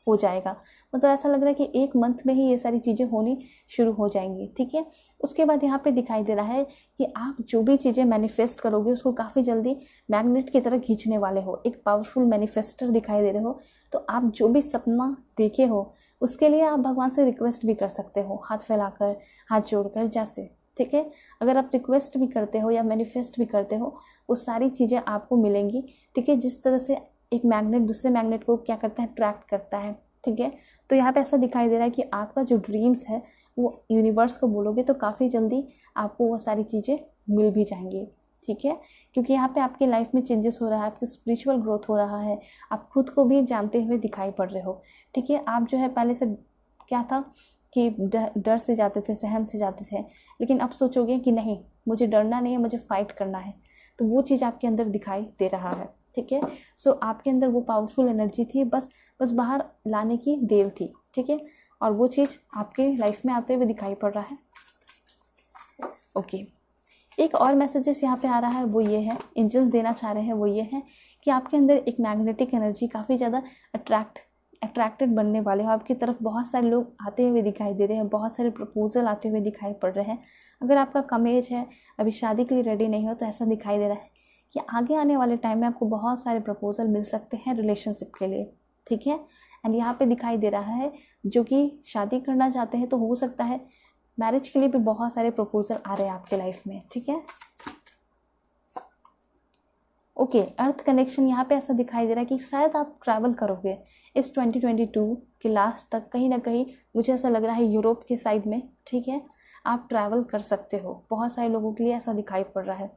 हो जाएगा। मतलब ऐसा लग रहा है कि एक मंथ में ही ये सारी चीज़ें होनी शुरू हो जाएंगी, ठीक है। उसके बाद यहाँ पे दिखाई दे रहा है कि आप जो भी चीज़ें मैनिफेस्ट करोगे उसको काफ़ी जल्दी मैग्नेट की तरह खींचने वाले हो, एक पावरफुल मैनिफेस्टर दिखाई दे रहे हो। तो आप जो भी सपना देखे हो उसके लिए आप भगवान से रिक्वेस्ट भी कर सकते हो, हाथ फैलाकर, हाथ जोड़कर, जैसे, ठीक है। अगर आप रिक्वेस्ट भी करते हो या मैनिफेस्ट भी करते हो, वो सारी चीज़ें आपको मिलेंगी, ठीक है। जिस तरह से एक मैग्नेट दूसरे मैग्नेट को क्या करता है, अट्रैक्ट करता है, ठीक है। तो यहाँ पे ऐसा दिखाई दे रहा है कि आपका जो ड्रीम्स है वो यूनिवर्स को बोलोगे तो काफ़ी जल्दी आपको वो सारी चीज़ें मिल भी जाएंगी, ठीक है। क्योंकि यहाँ पे आपकी लाइफ में चेंजेस हो रहा है, आपकी स्पिरिचुअल ग्रोथ हो रहा है, आप खुद को भी जानते हुए दिखाई पड़ रहे हो, ठीक है। आप जो है पहले से क्या था कि डर से जाते थे, सहम से जाते थे, लेकिन अब सोचोगे कि नहीं, मुझे डरना नहीं है, मुझे फाइट करना है, तो वो चीज़ आपके अंदर दिखाई दे रहा है, ठीक है। सो आपके अंदर वो पावरफुल एनर्जी थी, बस बाहर लाने की देर थी, ठीक है, और वो चीज़ आपके लाइफ में आते हुए दिखाई पड़ रहा है। ओके, एक और मैसेजेस यहाँ पे आ रहा है, वो ये है, एंजल्स देना चाह रहे हैं, वो ये है कि आपके अंदर एक मैग्नेटिक एनर्जी काफ़ी ज़्यादा अट्रैक्टेड बनने वाले हो, आपकी तरफ बहुत सारे लोग आते हुए दिखाई दे रहे हैं, बहुत सारे प्रपोजल आते हुए दिखाई पड़ रहे हैं। अगर आपका कम एज है, अभी शादी के लिए रेडी नहीं हो, तो ऐसा दिखाई दे रहा है कि आगे आने वाले टाइम में आपको बहुत सारे प्रपोजल मिल सकते हैं रिलेशनशिप के लिए, ठीक है। एंड यहाँ पे दिखाई दे रहा है जो कि शादी करना चाहते हैं तो हो सकता है मैरिज के लिए भी बहुत सारे प्रपोजल आ रहे हैं आपके लाइफ में, ठीक है। ओके, अर्थ कनेक्शन यहाँ पे ऐसा दिखाई दे रहा है कि शायद आप ट्रैवल करोगे इस 2022 के लास्ट तक, कहीं ना कहीं मुझे ऐसा लग रहा है यूरोप के साइड में, ठीक है, आप ट्रैवल कर सकते हो, बहुत सारे लोगों के लिए ऐसा दिखाई पड़ रहा है।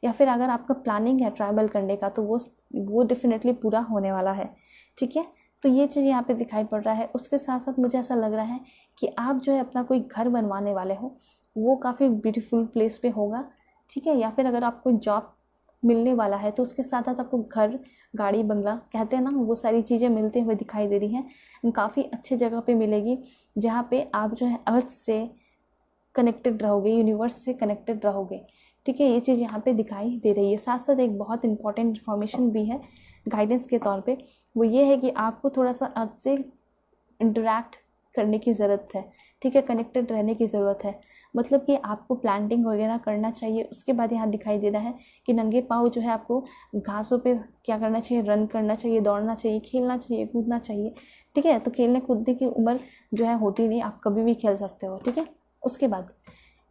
या फिर अगर आपका प्लानिंग है ट्रैवल करने का तो वो डेफिनेटली पूरा होने वाला है, ठीक है। तो ये चीज़ यहाँ पे दिखाई पड़ रहा है। उसके साथ साथ मुझे ऐसा लग रहा है कि आप जो है अपना कोई घर बनवाने वाले हो, वो काफ़ी ब्यूटीफुल प्लेस पे होगा, ठीक है। या फिर अगर आपको जॉब मिलने वाला है तो उसके साथ साथ आपको घर, गाड़ी, बंगला कहते हैं ना, वो सारी चीज़ें मिलते हुए दिखाई दे रही हैं। काफ़ी अच्छी जगह पे मिलेगी जहाँ पे आप जो है अर्थ से कनेक्टेड रहोगे, यूनिवर्स से कनेक्टेड रहोगे, ठीक है। ये चीज़ यहाँ पे दिखाई दे रही है। साथ साथ एक बहुत इंपॉर्टेंट इन्फॉर्मेशन भी है गाइडेंस के तौर पे, वो ये है कि आपको थोड़ा सा अर्थ से इंटरेक्ट करने की ज़रूरत है, ठीक है, कनेक्टेड रहने की ज़रूरत है। मतलब कि आपको प्लांटिंग वगैरह करना चाहिए। उसके बाद यहाँ दिखाई दे रहा है कि नंगे पाँव जो है आपको घासों पे क्या करना चाहिए, रन करना चाहिए, दौड़ना चाहिए, खेलना चाहिए, कूदना चाहिए, ठीक है। तो खेलने कूदने की उम्र जो है होती नहीं, आप कभी भी खेल सकते हो, ठीक है। उसके बाद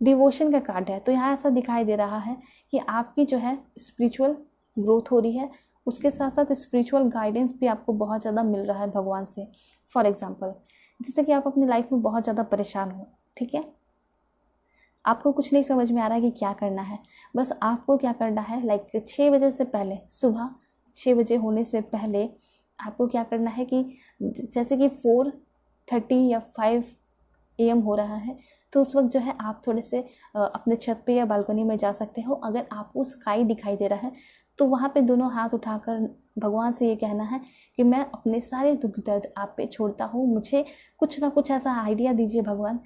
डिवोशन का कार्ड है, तो यहाँ ऐसा दिखाई दे रहा है कि आपकी जो है स्पिरिचुअल ग्रोथ हो रही है, उसके साथ साथ स्पिरिचुअल गाइडेंस भी आपको बहुत ज़्यादा मिल रहा है भगवान से। फॉर एग्जांपल, जैसे कि आप अपनी लाइफ में बहुत ज़्यादा परेशान हो, ठीक है, आपको कुछ नहीं समझ में आ रहा है कि क्या करना है। बस आपको क्या करना है, लाइक 6 बजे से पहले, सुबह 6 बजे होने से पहले आपको क्या करना है कि जैसे कि 4:30 या 5 AM हो रहा है, तो उस वक्त जो है आप थोड़े से अपने छत पे या बालकनी में जा सकते हो। अगर आपको स्काई दिखाई दे रहा है तो वहाँ पे दोनों हाथ उठाकर भगवान से ये कहना है कि मैं अपने सारे दुख दर्द आप पे छोड़ता हूँ, मुझे कुछ ना कुछ ऐसा आइडिया दीजिए भगवान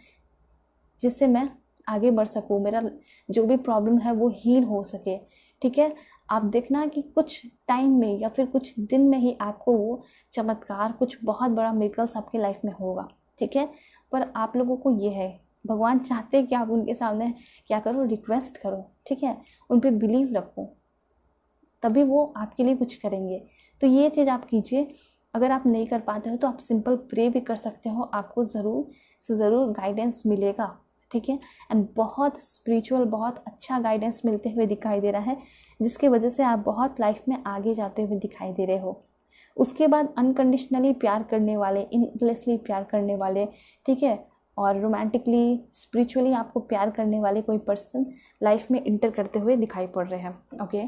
जिससे मैं आगे बढ़ सकूँ, मेरा जो भी प्रॉब्लम है वो हील हो सके, ठीक है। आप देखना कि कुछ टाइम में या फिर कुछ दिन में ही आपको वो चमत्कार, कुछ बहुत बड़ा मिरेकल्स आपके लाइफ में होगा, ठीक है। पर आप लोगों को ये है, भगवान चाहते हैं कि आप उनके सामने क्या करो, रिक्वेस्ट करो, ठीक है, उन पर बिलीव रखो, तभी वो आपके लिए कुछ करेंगे। तो ये चीज़ आप कीजिए। अगर आप नहीं कर पाते हो तो आप सिंपल प्रे भी कर सकते हो, आपको ज़रूर से ज़रूर गाइडेंस मिलेगा, ठीक है। एंड बहुत स्पिरिचुअल, बहुत अच्छा गाइडेंस मिलते हुए दिखाई दे रहा है, जिसकी वजह से आप बहुत लाइफ में आगे जाते हुए दिखाई दे रहे हो। उसके बाद अनकंडीशनली प्यार करने वाले, इनलेसली प्यार करने वाले, ठीक है, और रोमांटिकली, स्पिरिचुअली आपको प्यार करने वाले कोई पर्सन लाइफ में इंटर करते हुए दिखाई पड़ रहे हैं, ओके।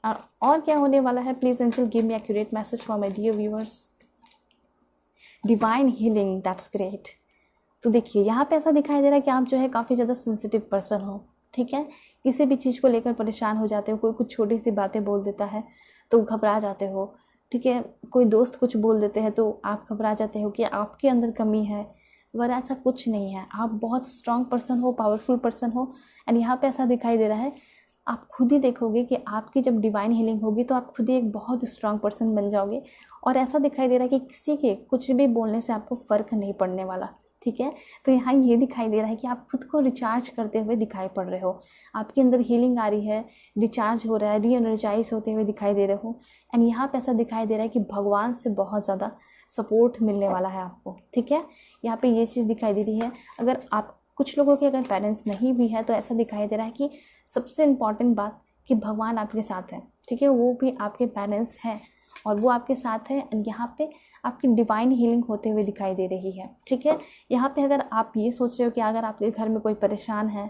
और क्या होने वाला है, please angel give me accurate message for my dear viewers. Divine healing, that's great. तो देखिए यहाँ पे ऐसा दिखाई दे रहा है कि आप जो है काफ़ी ज़्यादा सेंसिटिव पर्सन हो, ठीक है। किसी भी चीज़ को लेकर परेशान हो जाते हो, कोई कुछ छोटी सी बातें बोल देता है तो घबरा जाते हो, ठीक है। कोई दोस्त कुछ बोल देते हैं तो आप घबरा जाते हो कि आपके अंदर कमी है, पर ऐसा कुछ नहीं है। आप बहुत स्ट्रांग पर्सन हो, पावरफुल पर्सन हो। एंड यहाँ पे ऐसा दिखाई दे रहा है, आप खुद ही देखोगे कि आपकी जब डिवाइन हीलिंग होगी तो आप खुद ही एक बहुत स्ट्रांग पर्सन बन जाओगे। और ऐसा दिखाई दे रहा है कि किसी के कुछ भी बोलने से आपको फ़र्क नहीं पड़ने वाला, ठीक है। तो यहाँ ये दिखाई दे रहा है कि आप खुद को रिचार्ज करते हुए दिखाई पड़ रहे हो, आपके अंदर हीलिंग आ रही है, रिचार्ज हो रहा है, री एनर्जाइज होते हुए दिखाई दे रहे हो। एंड यहाँ पे ऐसा दिखाई दे रहा है कि भगवान से बहुत ज़्यादा सपोर्ट मिलने वाला है आपको, ठीक है। यहाँ पे ये चीज़ दिखाई दे रही है। अगर आप, कुछ लोगों के अगर पेरेंट्स नहीं भी है तो ऐसा दिखाई दे रहा है कि सबसे इम्पॉर्टेंट बात कि भगवान आपके साथ है, ठीक है, वो भी आपके पेरेंट्स हैं और वो आपके साथ है। यहाँ पे आपकी डिवाइन हीलिंग होते हुए दिखाई दे रही है, ठीक है। यहाँ पे अगर आप ये सोच रहे हो कि अगर आपके घर में कोई परेशान है,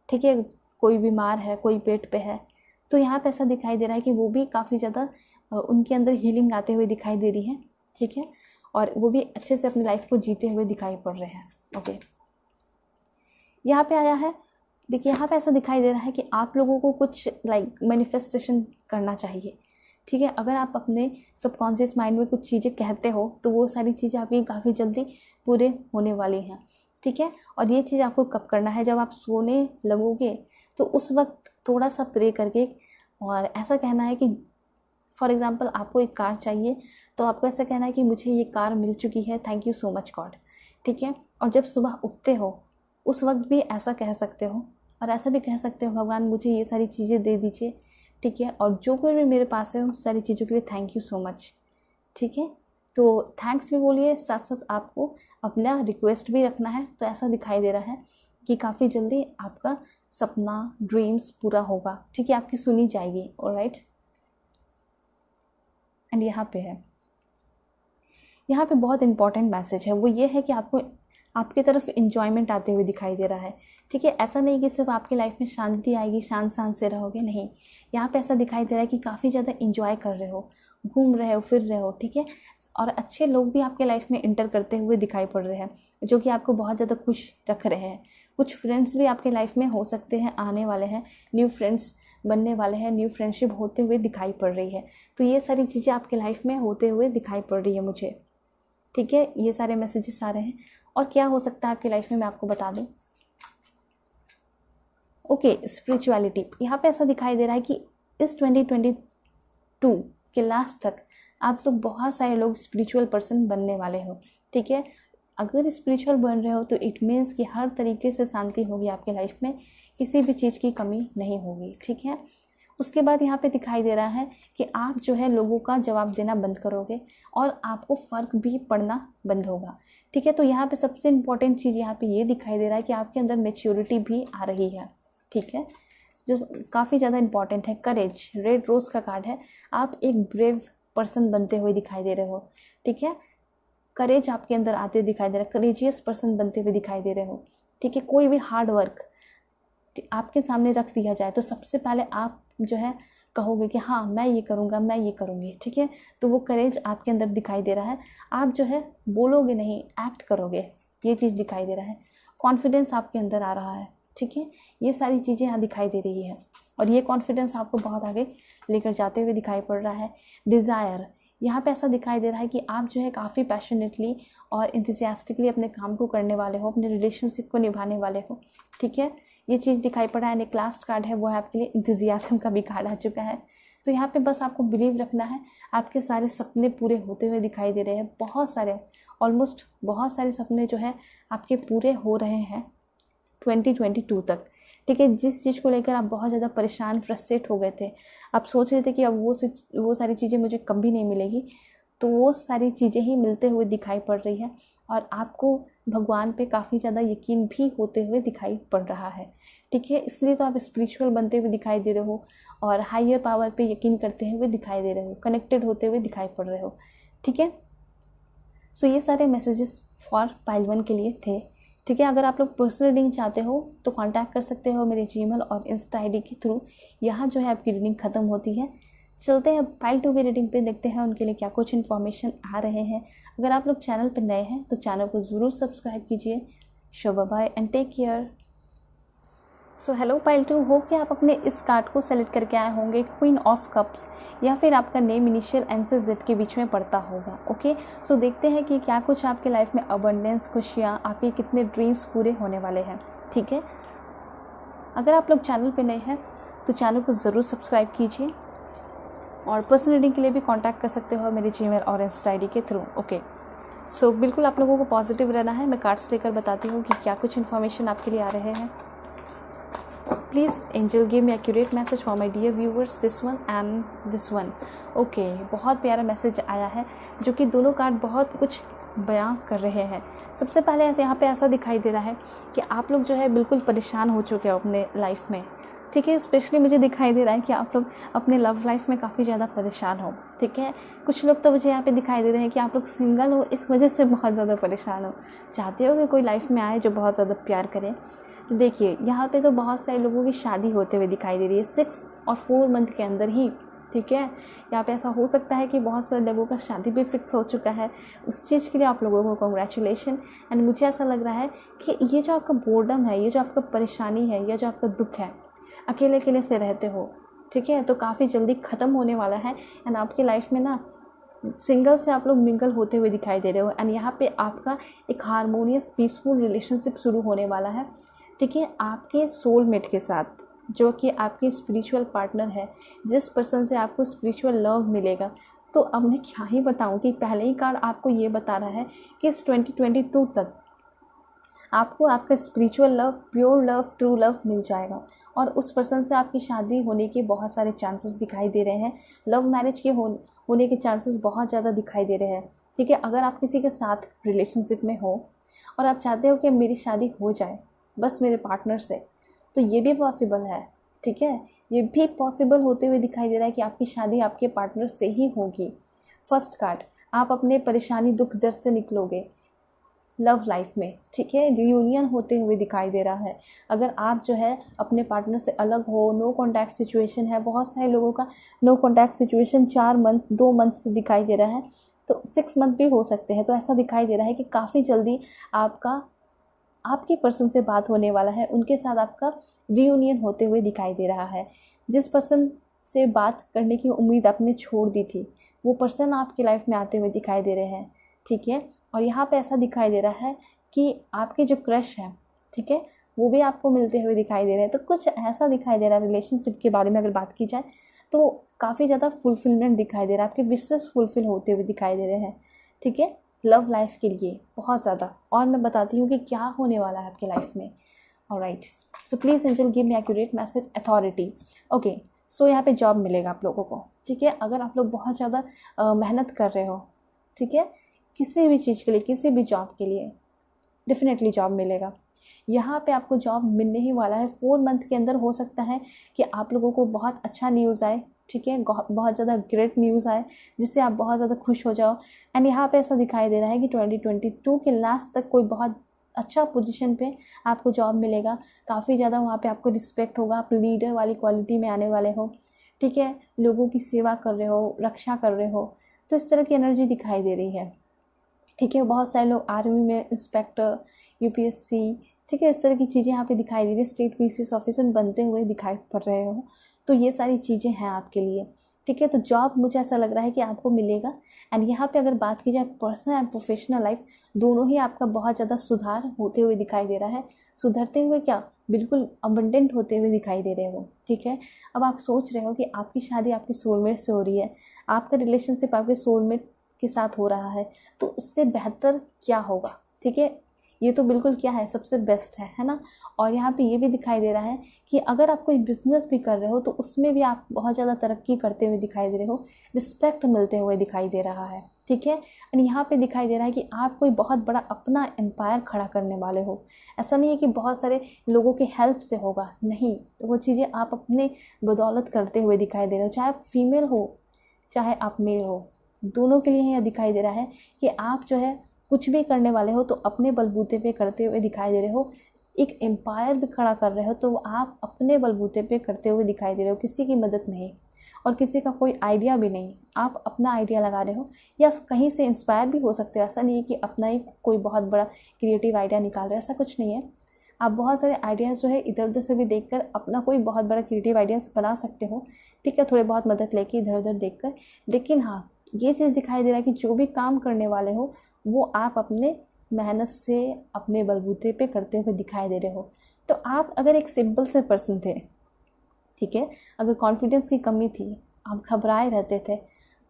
ठीक है, कोई बीमार है, कोई पेट पे है, तो यहाँ पे ऐसा दिखाई दे रहा है कि वो भी काफ़ी ज़्यादा उनके अंदर हीलिंग आते हुए दिखाई दे रही है, ठीक है, और वो भी अच्छे से अपनी लाइफ को जीते हुए दिखाई पड़ रहे हैं, ओके। यहाँ पे आया है, देखिए यहाँ पे ऐसा दिखाई दे रहा है कि आप लोगों को कुछ लाइक मैनिफेस्टेशन करना चाहिए, ठीक है। अगर आप अपने सबकॉन्शियस माइंड में कुछ चीज़ें कहते हो तो वो सारी चीज़ें आपकी काफ़ी जल्दी पूरे होने वाली हैं, ठीक है। और ये चीज़ आपको कब करना है, जब आप सोने लगोगे तो उस वक्त थोड़ा सा प्रे करके और ऐसा कहना है कि फॉर एग्ज़ाम्पल आपको एक कार चाहिए तो आपको ऐसा कहना है कि मुझे ये कार मिल चुकी है, thank you so much God, ठीक है। और जब सुबह उठते हो उस वक्त भी ऐसा कह सकते हो, और ऐसा भी कह सकते हो भगवान मुझे ये सारी चीज़ें दे दीजिए, ठीक है, और जो कोई भी मेरे पास है उन सारी चीज़ों के लिए थैंक यू सो मच, ठीक है। तो थैंक्स भी बोलिए, साथ साथ आपको अपना रिक्वेस्ट भी रखना है। तो ऐसा दिखाई दे रहा है कि काफ़ी जल्दी आपका सपना, ड्रीम्स पूरा होगा, ठीक है, आपकी सुनी जाएगी, ऑलराइट। एंड यहाँ पे है, यहाँ पे बहुत इंपॉर्टेंट मैसेज है, वो ये है कि आपको आपकी तरफ इंजॉयमेंट आते हुए दिखाई दे रहा है, ठीक है। ऐसा नहीं कि सिर्फ आपकी लाइफ में शांति आएगी, शांत शांत से रहोगे, नहीं। यहाँ पे ऐसा दिखाई दे रहा है कि काफ़ी ज़्यादा इंजॉय कर रहे हो, घूम रहे हो, फिर रहे हो, ठीक है। और अच्छे लोग भी आपके लाइफ में इंटर करते हुए दिखाई पड़ रहे हैं जो कि आपको बहुत ज़्यादा खुश रख रहे हैं। कुछ फ्रेंड्स भी आपके लाइफ में हो सकते हैं, आने वाले हैं, न्यू फ्रेंड्स बनने वाले हैं, न्यू फ्रेंडशिप होते हुए दिखाई पड़ रही है। तो ये सारी चीज़ें आपके लाइफ में होते हुए दिखाई पड़ रही है मुझे, ठीक है। ये सारे मैसेजेस आ रहे हैं। और क्या हो सकता है आपकी लाइफ में, मैं आपको बता दूं। ओके, स्पिरिचुअलिटी यहाँ पे ऐसा दिखाई दे रहा है कि इस 2022 के लास्ट तक आप लोग, बहुत सारे लोग स्पिरिचुअल पर्सन बनने वाले हो, ठीक है। अगर स्पिरिचुअल बन रहे हो तो इट मीन्स कि हर तरीके से शांति होगी आपके लाइफ में, किसी भी चीज़ की कमी नहीं होगी, ठीक है। उसके बाद यहाँ पे दिखाई दे रहा है कि आप जो है लोगों का जवाब देना बंद करोगे और आपको फ़र्क भी पड़ना बंद होगा, ठीक है। तो यहाँ पे सबसे इम्पॉर्टेंट चीज़ यहाँ पे ये दिखाई दे रहा है कि आपके अंदर मैच्योरिटी भी आ रही है, ठीक है, जो काफ़ी ज़्यादा इंपॉर्टेंट है। करेज, रेड रोज़ का कार्ड है। आप एक ब्रेव पर्सन बनते हुए दिखाई दे रहे हो, ठीक है। करेज आपके अंदर आते दिखाई दे रहा है, करेजियस पर्सन बनते हुए दिखाई दे रहे हो, ठीक है। कोई भी हार्ड वर्क आपके सामने रख दिया जाए तो सबसे पहले आप जो है कहोगे कि हाँ मैं ये करूँगा, मैं ये करूँगी, ठीक है। तो वो करेज आपके अंदर दिखाई दे रहा है। आप जो है बोलोगे नहीं, एक्ट करोगे, ये चीज़ दिखाई दे रहा है। कॉन्फिडेंस आपके अंदर आ रहा है, ठीक है। ये सारी चीज़ें यहाँ दिखाई दे रही है और ये कॉन्फिडेंस आपको बहुत आगे लेकर जाते हुए दिखाई पड़ रहा है। डिज़ायर, यहाँ पे ऐसा दिखाई दे रहा है कि आप जो है काफ़ी पैशनेटली और इंथुसियास्टिकली अपने काम को करने वाले हो, अपने रिलेशनशिप को निभाने वाले हो, ठीक है। ये चीज़ दिखाई पड़ा है। एक लास्ट कार्ड है, वो है आपके लिए इंथुसियाज्म का भी कार्ड आ चुका है। तो यहाँ पे बस आपको बिलीव रखना है, आपके सारे सपने पूरे होते हुए दिखाई दे रहे हैं। बहुत सारे, ऑलमोस्ट बहुत सारे सपने जो है आपके पूरे हो रहे हैं 2022 तक, ठीक है। जिस चीज़ को लेकर आप बहुत ज़्यादा परेशान, फ्रस्ट्रेट हो गए थे, आप सोच रहे थे कि अब वो सारी चीज़ें मुझे कभी नहीं मिलेगी, तो वो सारी चीज़ें ही मिलते हुए दिखाई पड़ रही है और आपको भगवान पे काफ़ी ज़्यादा यकीन भी होते हुए दिखाई पड़ रहा है, ठीक है। इसलिए तो आप स्पिरिचुअल बनते हुए दिखाई दे रहे हो और हायर पावर पे यकीन करते हुए दिखाई दे रहे हो, कनेक्टेड होते हुए दिखाई पड़ रहे हो, ठीक है। सो ये सारे मैसेजेस फॉर पाइल 1 के लिए थे, ठीक है। अगर आप लोग पर्सनल रीडिंग चाहते हो तो कांटेक्ट कर सकते हो मेरे जीमेल और इंस्टा आईडी के थ्रू। यहाँ जो है आपकी रीडिंग ख़त्म होती है। चलते हैं पाइल 2 की रीडिंग पे, देखते हैं उनके लिए क्या कुछ इन्फॉर्मेशन आ रहे हैं। अगर आप लोग चैनल पर नए हैं तो चैनल को ज़रूर सब्सक्राइब कीजिए। So bye and take care. So hello pile 2, hope कि आप अपने इस कार्ड को सेलेक्ट करके आए होंगे। क्वीन ऑफ कप्स, या फिर आपका नेम इनिशियल एन से जेड के बीच में पड़ता होगा, ओके। सो देखते हैं कि क्या कुछ आपके लाइफ में अबंडेंस, खुशियाँ, आपके कितने ड्रीम्स पूरे होने वाले हैं, ठीक है। अगर आप लोग चैनल पे नए हैं तो चैनल को ज़रूर सब्सक्राइब कीजिए और पर्सनल रीडिंग के लिए भी कांटेक्ट कर सकते हो मेरे जीमेल और इंस्टा आईडी के थ्रू, ओके। सो बिल्कुल आप लोगों को पॉजिटिव रहना है। मैं कार्ड्स लेकर बताती हूँ कि क्या कुछ इन्फॉर्मेशन आपके लिए आ रहे हैं। Please angel give me accurate message for my dear viewers, this one and this one, okay. बहुत प्यारा मैसेज आया है जो कि दोनों कार्ड बहुत कुछ बयां कर रहे हैं। सबसे पहले यहाँ पे ऐसा दिखाई दे रहा है कि आप लोग जो है बिल्कुल परेशान हो चुके हो अपने लाइफ में, ठीक है। स्पेशली मुझे दिखाई दे रहा है कि आप लोग अपने लव लाइफ में काफ़ी ज़्यादा परेशान हो, ठीक है। कुछ लोग तो मुझे यहाँ पे दिखाई दे रहे हैं कि आप लोग सिंगल हो, इस वजह से बहुत ज़्यादा परेशान हो, चाहते हो कि कोई लाइफ में आए जो बहुत ज़्यादा प्यार करे। तो देखिए यहाँ पे तो बहुत सारे लोगों की शादी होते हुए दिखाई दे रही है 6 और 4 मंथ के अंदर ही, ठीक है। यहाँ पे ऐसा हो सकता है कि बहुत सारे लोगों का शादी भी फिक्स हो चुका है। उस चीज़ के लिए आप लोगों को कॉन्ग्रेचुलेशन। एंड मुझे ऐसा लग रहा है कि ये जो आपका बोर्डम है, ये जो आपका परेशानी है, ये जो आपका दुख है, अकेले अकेले से रहते हो, ठीक है, तो काफ़ी जल्दी ख़त्म होने वाला है। एंड आपकी लाइफ में ना सिंगल से आप लोग मिंगल होते हुए दिखाई दे रहे हो। एंड यहाँ पे आपका एक हारमोनियस पीसफुल रिलेशनशिप शुरू होने वाला है, ठीक है, आपके सोलमेट के साथ, जो कि आपके स्पिरिचुअल पार्टनर है, जिस पर्सन से आपको स्पिरिचुअल लव मिलेगा। तो अब मैं क्या ही बताऊं कि पहले ही कार्ड आपको ये बता रहा है कि इस 2022 तक आपको आपका spiritual love, pure love, true love मिल जाएगा और उस पर्सन से आपकी शादी होने के बहुत सारे चांसेस दिखाई दे रहे हैं। लव मैरिज के होने के चांसेस बहुत ज़्यादा दिखाई दे रहे हैं, ठीक है। अगर आप किसी के साथ रिलेशनशिप में हो और आप चाहते हो कि मेरी शादी हो जाए बस मेरे पार्टनर से, तो ये भी पॉसिबल है, ठीक है। ये भी पॉसिबल होते हुए दिखाई दे रहा है कि आपकी शादी आपके पार्टनर से ही होगी। फर्स्ट कार्ड, आप अपने परेशानी, दुख, दर्द से निकलोगे लव लाइफ में, ठीक है। रियूनियन होते हुए दिखाई दे रहा है। अगर आप जो है अपने पार्टनर से अलग हो, नो कॉन्टैक्ट सिचुएशन है, बहुत सारे लोगों का no contact situation 4 month, 2 month से दिखाई दे रहा है, तो 6 मंथ भी हो सकते हैं। तो ऐसा दिखाई दे रहा है कि काफ़ी जल्दी आपका आपके पर्सन से बात होने वाला है, उनके साथ आपका रियूनियन होते हुए दिखाई दे रहा है। जिस पर्सन से बात करने की उम्मीद आपने छोड़ दी थी, वो पर्सन आपकी लाइफ में आते हुए दिखाई दे रहे हैं, ठीक है। और यहाँ पे ऐसा दिखाई दे रहा है कि आपके जो क्रश हैं, ठीक है, वो भी आपको मिलते हुए दिखाई दे रहे हैं। तो कुछ ऐसा दिखाई दे रहा है रिलेशनशिप के बारे में अगर बात की जाए तो काफ़ी ज़्यादा फुलफिलमेंट दिखाई दे रहा है, आपके विशेस फुलफिल होते हुए दिखाई दे रहे हैं, ठीक है, लव लाइफ के लिए बहुत ज़्यादा। और मैं बताती हूँ कि क्या होने वाला है आपके लाइफ में। Alright, so please angel give me accurate message authority. Okay, so यहाँ पे जॉब मिलेगा आप लोगों को, ठीक है। अगर आप लोग बहुत ज़्यादा मेहनत कर रहे हो, ठीक है, किसी भी चीज़ के लिए, किसी भी जॉब के लिए, डेफिनेटली जॉब मिलेगा। यहाँ पे आपको जॉब मिलने ही वाला है 4 मंथ के अंदर। हो सकता है कि आप लोगों को बहुत अच्छा न्यूज़ आए, ठीक है, बहुत ज़्यादा ग्रेट न्यूज़ आए जिससे आप बहुत ज़्यादा खुश हो जाओ। एंड यहाँ पे ऐसा दिखाई दे रहा है कि 2022 के लास्ट तक कोई बहुत अच्छा पोजीशन पे आपको जॉब मिलेगा। काफ़ी ज़्यादा वहाँ पे आपको रिस्पेक्ट होगा, आप लीडर वाली क्वालिटी में आने वाले हो, ठीक है, लोगों की सेवा कर रहे हो, रक्षा कर रहे हो, तो इस तरह की एनर्जी दिखाई दे रही है, ठीक है। बहुत सारे लोग आर्मी में इंस्पेक्टर, यूपीएससी, ठीक है, इस तरह की चीज़ें यहाँ पे दिखाई दे रही है। स्टेट पीसीएस ऑफिसर बनते हुए दिखाई पड़ रहे हो, तो ये सारी चीज़ें हैं आपके लिए, ठीक है। तो जॉब मुझे ऐसा लग रहा है कि आपको मिलेगा। एंड यहाँ पे अगर बात की जाए पर्सनल एंड प्रोफेशनल लाइफ, दोनों ही आपका बहुत ज़्यादा सुधार होते हुए दिखाई दे रहा है। सुधरते हुए क्या, बिल्कुल अबंडेंट होते हुए दिखाई दे रहे हो, ठीक है। अब आप सोच रहे हो कि आपकी शादी आपके सोलमेट से हो रही है, आपका रिलेशनशिप आपके सोलमेट के साथ हो रहा है, तो उससे बेहतर क्या होगा, ठीक है। ये तो बिल्कुल क्या है, सबसे बेस्ट है ना। और यहाँ पे ये भी दिखाई दे रहा है कि अगर आप कोई बिजनेस भी कर रहे हो तो उसमें भी आप बहुत ज़्यादा तरक्की करते हुए दिखाई दे रहे हो, रिस्पेक्ट मिलते हुए दिखाई दे रहा है, ठीक है। एंड यहाँ पे दिखाई दे रहा है कि आप कोई बहुत बड़ा अपना एम्पायर खड़ा करने वाले हो। ऐसा नहीं है कि बहुत सारे लोगों के हेल्प से होगा, नहीं, तो वो चीज़ें आप अपने बदौलत करते हुए दिखाई दे रहे हो। चाहे आप फीमेल हो, चाहे आप मेल हो, दोनों के लिए यह दिखाई दे रहा है कि आप जो है कुछ भी करने वाले हो तो अपने बलबूते पे करते हुए दिखाई दे रहे हो। एक एम्पायर भी खड़ा कर रहे हो तो आप अपने बलबूते पे करते हुए दिखाई दे रहे हो, किसी की मदद नहीं और किसी का कोई आइडिया भी नहीं, आप अपना आइडिया लगा रहे हो या कहीं से इंस्पायर भी हो सकते हो। ऐसा नहीं है कि अपना ही कोई बहुत बड़ा क्रिएटिव आइडिया निकाल रहे हो, ऐसा कुछ नहीं है। आप बहुत सारे आइडियाज़ जो है इधर उधर से भी देखकर अपना कोई बहुत बड़ा क्रिएटिव आइडियाज़ बना सकते हो, ठीक है, थोड़े बहुत मदद लेके इधर उधर देखकर। लेकिन हाँ, ये चीज़ दिखाई दे रहा है कि जो भी काम करने वाले हो वो आप अपने मेहनत से अपने बलबूते पे करते हुए दिखाई दे रहे हो। तो आप अगर एक सिंपल से पर्सन थे, ठीक है, अगर कॉन्फिडेंस की कमी थी, आप घबराए रहते थे,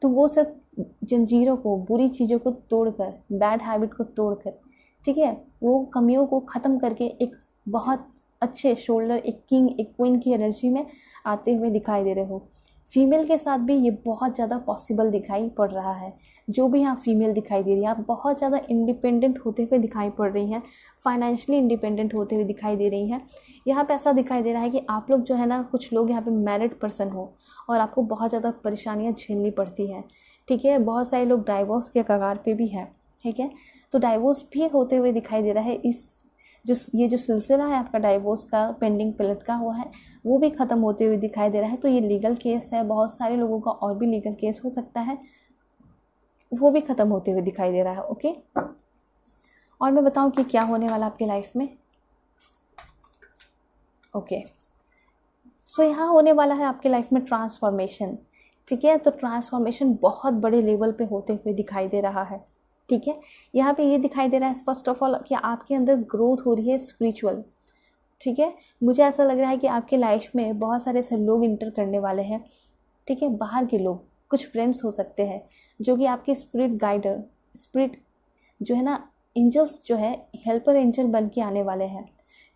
तो वो सब जंजीरों को, बुरी चीज़ों को तोड़कर, बैड हैबिट को तोड़कर, ठीक है, वो कमियों को ख़त्म करके एक बहुत अच्छे शोल्डर, एक किंग, एक क्वीन की एनर्जी में आते हुए दिखाई दे रहे हो। फीमेल के साथ भी ये बहुत ज़्यादा पॉसिबल दिखाई पड़ रहा है। जो भी यहाँ फीमेल दिखाई दे रही है, आप बहुत ज़्यादा इंडिपेंडेंट होते हुए दिखाई पड़ रही हैं, फाइनेंशियली इंडिपेंडेंट होते हुए दिखाई दे रही हैं। यहाँ पे ऐसा दिखाई दे रहा है कि आप लोग जो है ना, कुछ लोग यहाँ पे मैरिड पर्सन हो और आपको बहुत ज़्यादा परेशानियाँ झेलनी पड़ती हैं, ठीक है। बहुत सारे लोग डाइवोर्स के कगार पे भी हैं, ठीक है, तो डाइवोर्स भी होते हुए दिखाई दे रहा है। ये जो सिलसिला है आपका डाइवोर्स का, पेंडिंग पे लटका हुआ है, वो भी ख़त्म होते हुए दिखाई दे रहा है। तो ये लीगल केस है, बहुत सारे लोगों का और भी लीगल केस हो सकता है, वो भी ख़त्म होते हुए दिखाई दे रहा है, ओके। और मैं बताऊं कि क्या होने वाला आपकी लाइफ में, ओके। सो यहाँ होने वाला है आपकी लाइफ में ट्रांसफॉर्मेशन, ठीक है। तो ट्रांसफॉर्मेशन बहुत बड़े लेवल पे होते हुए दिखाई दे रहा है, ठीक है। यहाँ पे ये दिखाई दे रहा है फर्स्ट ऑफ ऑल कि आपके अंदर ग्रोथ हो रही है स्पिरिचुअल, ठीक है। मुझे ऐसा लग रहा है कि आपके लाइफ में बहुत सारे ऐसे लोग इंटर करने वाले हैं, ठीक है, बाहर के लोग, कुछ फ्रेंड्स हो सकते हैं जो कि आपके स्पिरिट गाइडर, स्पिरिट जो है ना, एंजल्स जो है, हेल्पर एंजल बन के आने वाले हैं,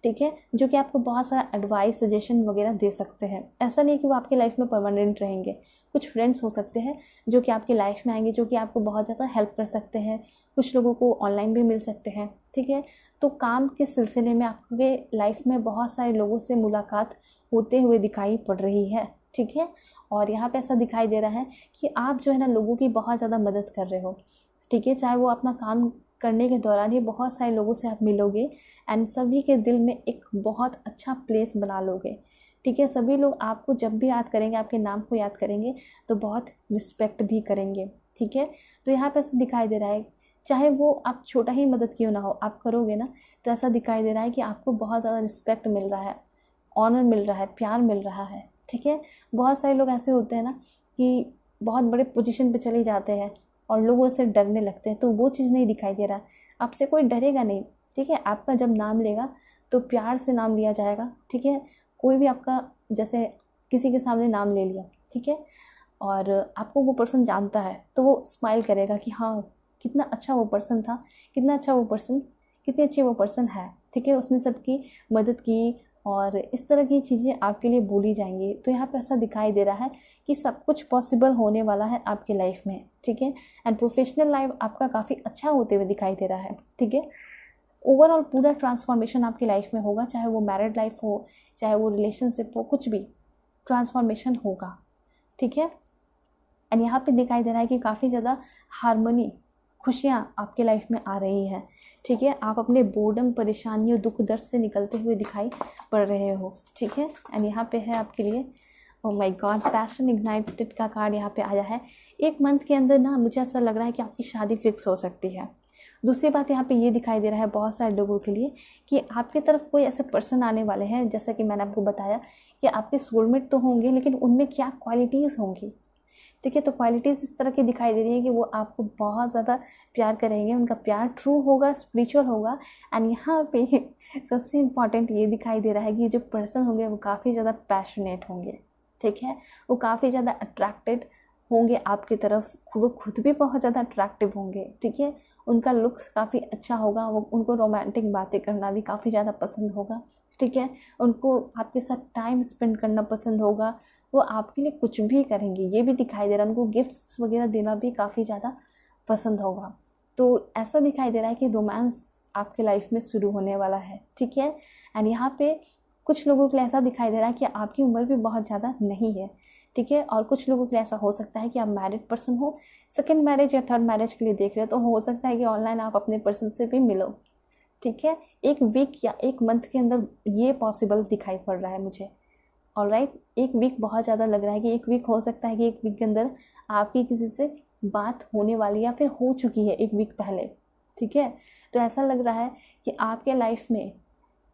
ठीक है, जो कि आपको बहुत सारा एडवाइस, सजेशन वगैरह दे सकते हैं। ऐसा नहीं कि वो आपकी लाइफ में परमानेंट रहेंगे। कुछ फ्रेंड्स हो सकते हैं जो कि आपकी लाइफ में आएंगे, जो कि आपको बहुत ज़्यादा हेल्प कर सकते हैं। कुछ लोगों को ऑनलाइन भी मिल सकते हैं, ठीक है। तो काम के सिलसिले में आपके लाइफ में बहुत सारे लोगों से मुलाकात होते हुए दिखाई पड़ रही है, ठीक है। और यहाँ पे ऐसा दिखाई दे रहा है कि आप जो है ना, लोगों की बहुत ज़्यादा मदद कर रहे हो, ठीक है। चाहे वो अपना काम करने के दौरान ही बहुत सारे लोगों से आप मिलोगे एंड सभी के दिल में एक बहुत अच्छा प्लेस बना लोगे, ठीक है। सभी लोग आपको जब भी याद करेंगे, आपके नाम को याद करेंगे तो बहुत रिस्पेक्ट भी करेंगे, ठीक है। तो यहाँ पर ऐसे दिखाई दे रहा है चाहे वो आप छोटा ही मदद क्यों ना हो, आप करोगे ना तो ऐसा दिखाई दे रहा है कि आपको बहुत ज़्यादा रिस्पेक्ट मिल रहा है, ऑनर मिल रहा है, प्यार मिल रहा है। ठीक है, बहुत सारे लोग ऐसे होते हैं ना कि बहुत बड़े पोजीशन पे चले जाते हैं और लोग उससे डरने लगते हैं, तो वो चीज़ नहीं दिखाई दे रहा। आपसे कोई डरेगा नहीं। ठीक है, आपका जब नाम लेगा तो प्यार से नाम लिया जाएगा। ठीक है, कोई भी आपका, जैसे किसी के सामने नाम ले लिया, ठीक है, और आपको वो पर्सन जानता है तो वो स्माइल करेगा कि हाँ कितना अच्छा वो पर्सन था, कितना अच्छा वो पर्सन, कितनी अच्छी वो पर्सन है। ठीक है, उसने सबकी मदद की और इस तरह की चीज़ें आपके लिए बोली जाएंगी। तो यहाँ पे ऐसा दिखाई दे रहा है कि सब कुछ पॉसिबल होने वाला है आपके लाइफ में। ठीक है, एंड प्रोफेशनल लाइफ आपका काफ़ी अच्छा होते हुए दिखाई दे रहा है। ठीक है, ओवरऑल पूरा ट्रांसफॉर्मेशन आपकी लाइफ में होगा, चाहे वो मैरिड लाइफ हो, चाहे वो रिलेशनशिप हो, कुछ भी ट्रांसफॉर्मेशन होगा। ठीक है, एंड यहाँ पे दिखाई दे रहा है कि काफ़ी ज़्यादा हारमोनी, खुशियाँ आपके लाइफ में आ रही हैं। ठीक है, आप अपने बोर्डम, परेशानियों, दुख दर्द से निकलते हुए दिखाई पड़ रहे हो। ठीक है, एंड यहाँ पे है आपके लिए, oh my God, passion ignited का कार्ड यहाँ पे आया है। एक मंथ के अंदर ना मुझे ऐसा लग रहा है कि आपकी शादी फिक्स हो सकती है। दूसरी बात यहाँ पे ये दिखाई दे रहा है बहुत सारे लोगों के लिए कि आपकी तरफ कोई ऐसे पर्सन आने वाले हैं, जैसा कि मैंने आपको बताया कि आपके सोलमेट तो होंगे, लेकिन उनमें क्या क्वालिटीज़ होंगी। ठीक है, तो क्वालिटीज़ इस तरह की दिखाई दे रही है कि वो आपको बहुत ज़्यादा प्यार करेंगे, उनका प्यार ट्रू होगा, स्पिरिचुअल होगा। एंड यहाँ पे सबसे इम्पॉर्टेंट ये दिखाई दे रहा है कि जो पर्सन होंगे वो काफ़ी ज़्यादा पैशनेट होंगे। ठीक है, वो काफ़ी ज़्यादा अट्रैक्टेड होंगे आपकी तरफ, वो खुद भी बहुत ज़्यादा अट्रैक्टिव होंगे। ठीक है, उनका लुक्स काफ़ी अच्छा होगा, वो उनको रोमांटिक बातें करना भी काफ़ी ज़्यादा पसंद होगा। ठीक है, उनको आपके साथ टाइम स्पेंड करना पसंद होगा, वो आपके लिए कुछ भी करेंगे, ये भी दिखाई दे रहा है। उनको गिफ्ट्स वगैरह देना भी काफ़ी ज़्यादा पसंद होगा। तो ऐसा दिखाई दे रहा है कि रोमांस आपके लाइफ में शुरू होने वाला है। ठीक है, एंड यहाँ पे कुछ लोगों के लिए ऐसा दिखाई दे रहा है कि आपकी उम्र भी बहुत ज़्यादा नहीं है। ठीक है, और कुछ लोगों के लिए ऐसा हो सकता है कि आप मैरिड पर्सन हो, सेकंड मैरिज या थर्ड मैरिज के लिए देख रहे हो, तो हो सकता है कि ऑनलाइन आप अपने पर्सन से भी मिलो। ठीक है, एक वीक या एक मंथ के अंदर ये पॉसिबल दिखाई पड़ रहा है मुझे। ऑलराइट, एक वीक बहुत ज़्यादा लग रहा है कि एक वीक हो सकता है कि एक वीक के अंदर आपकी किसी से बात होने वाली या फिर हो चुकी है एक वीक पहले। ठीक है, तो ऐसा लग रहा है कि आपके लाइफ में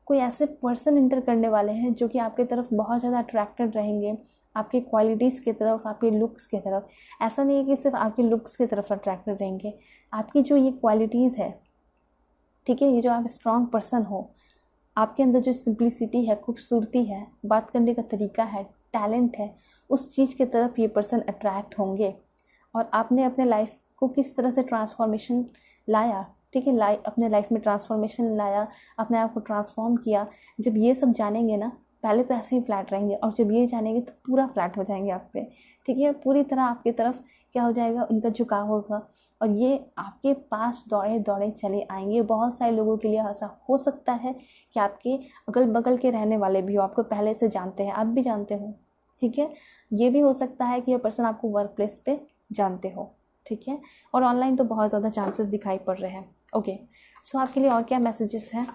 कोई ऐसे पर्सन इंटर करने वाले हैं जो कि आपकी तरफ बहुत ज़्यादा अट्रैक्टेड रहेंगे, आपकी क्वालिटीज़ की तरफ, आपके लुक्स की तरफ। ऐसा नहीं है कि सिर्फ आपके लुक्स की तरफ अट्रैक्टेड रहेंगे, आपकी जो ये क्वालिटीज़ है, ठीक है, ये जो आप स्ट्रॉन्ग पर्सन हो, आपके अंदर जो सिंप्लिसिटी है, खूबसूरती है, बात करने का तरीका है, टैलेंट है, उस चीज़ की तरफ ये पर्सन अट्रैक्ट होंगे। और आपने अपने लाइफ को किस तरह से ट्रांसफॉर्मेशन लाया, ठीक है, अपने लाइफ में ट्रांसफॉर्मेशन लाया, अपने आप को ट्रांसफॉर्म किया, जब ये सब जानेंगे ना, पहले तो ऐसे ही फ्लैट रहेंगे और जब ये जानेंगे तो पूरा फ्लैट हो जाएंगे आप पे। ठीक है, पूरी तरह आपकी तरफ क्या हो जाएगा, उनका झुकाव होगा और ये आपके पास दौड़े दौड़े चले आएंगे। बहुत सारे लोगों के लिए ऐसा हो सकता है कि आपके अगल बगल के रहने वाले भी हो, आपको पहले से जानते हैं, आप भी जानते हो। ठीक है, ये भी हो सकता है कि ये पर्सन आपको वर्क प्लेस पे जानते हो। ठीक है, और ऑनलाइन तो बहुत ज़्यादा चांसेस दिखाई पड़ रहे हैं। ओके, सो आपके लिए और क्या मैसेजेस हैं।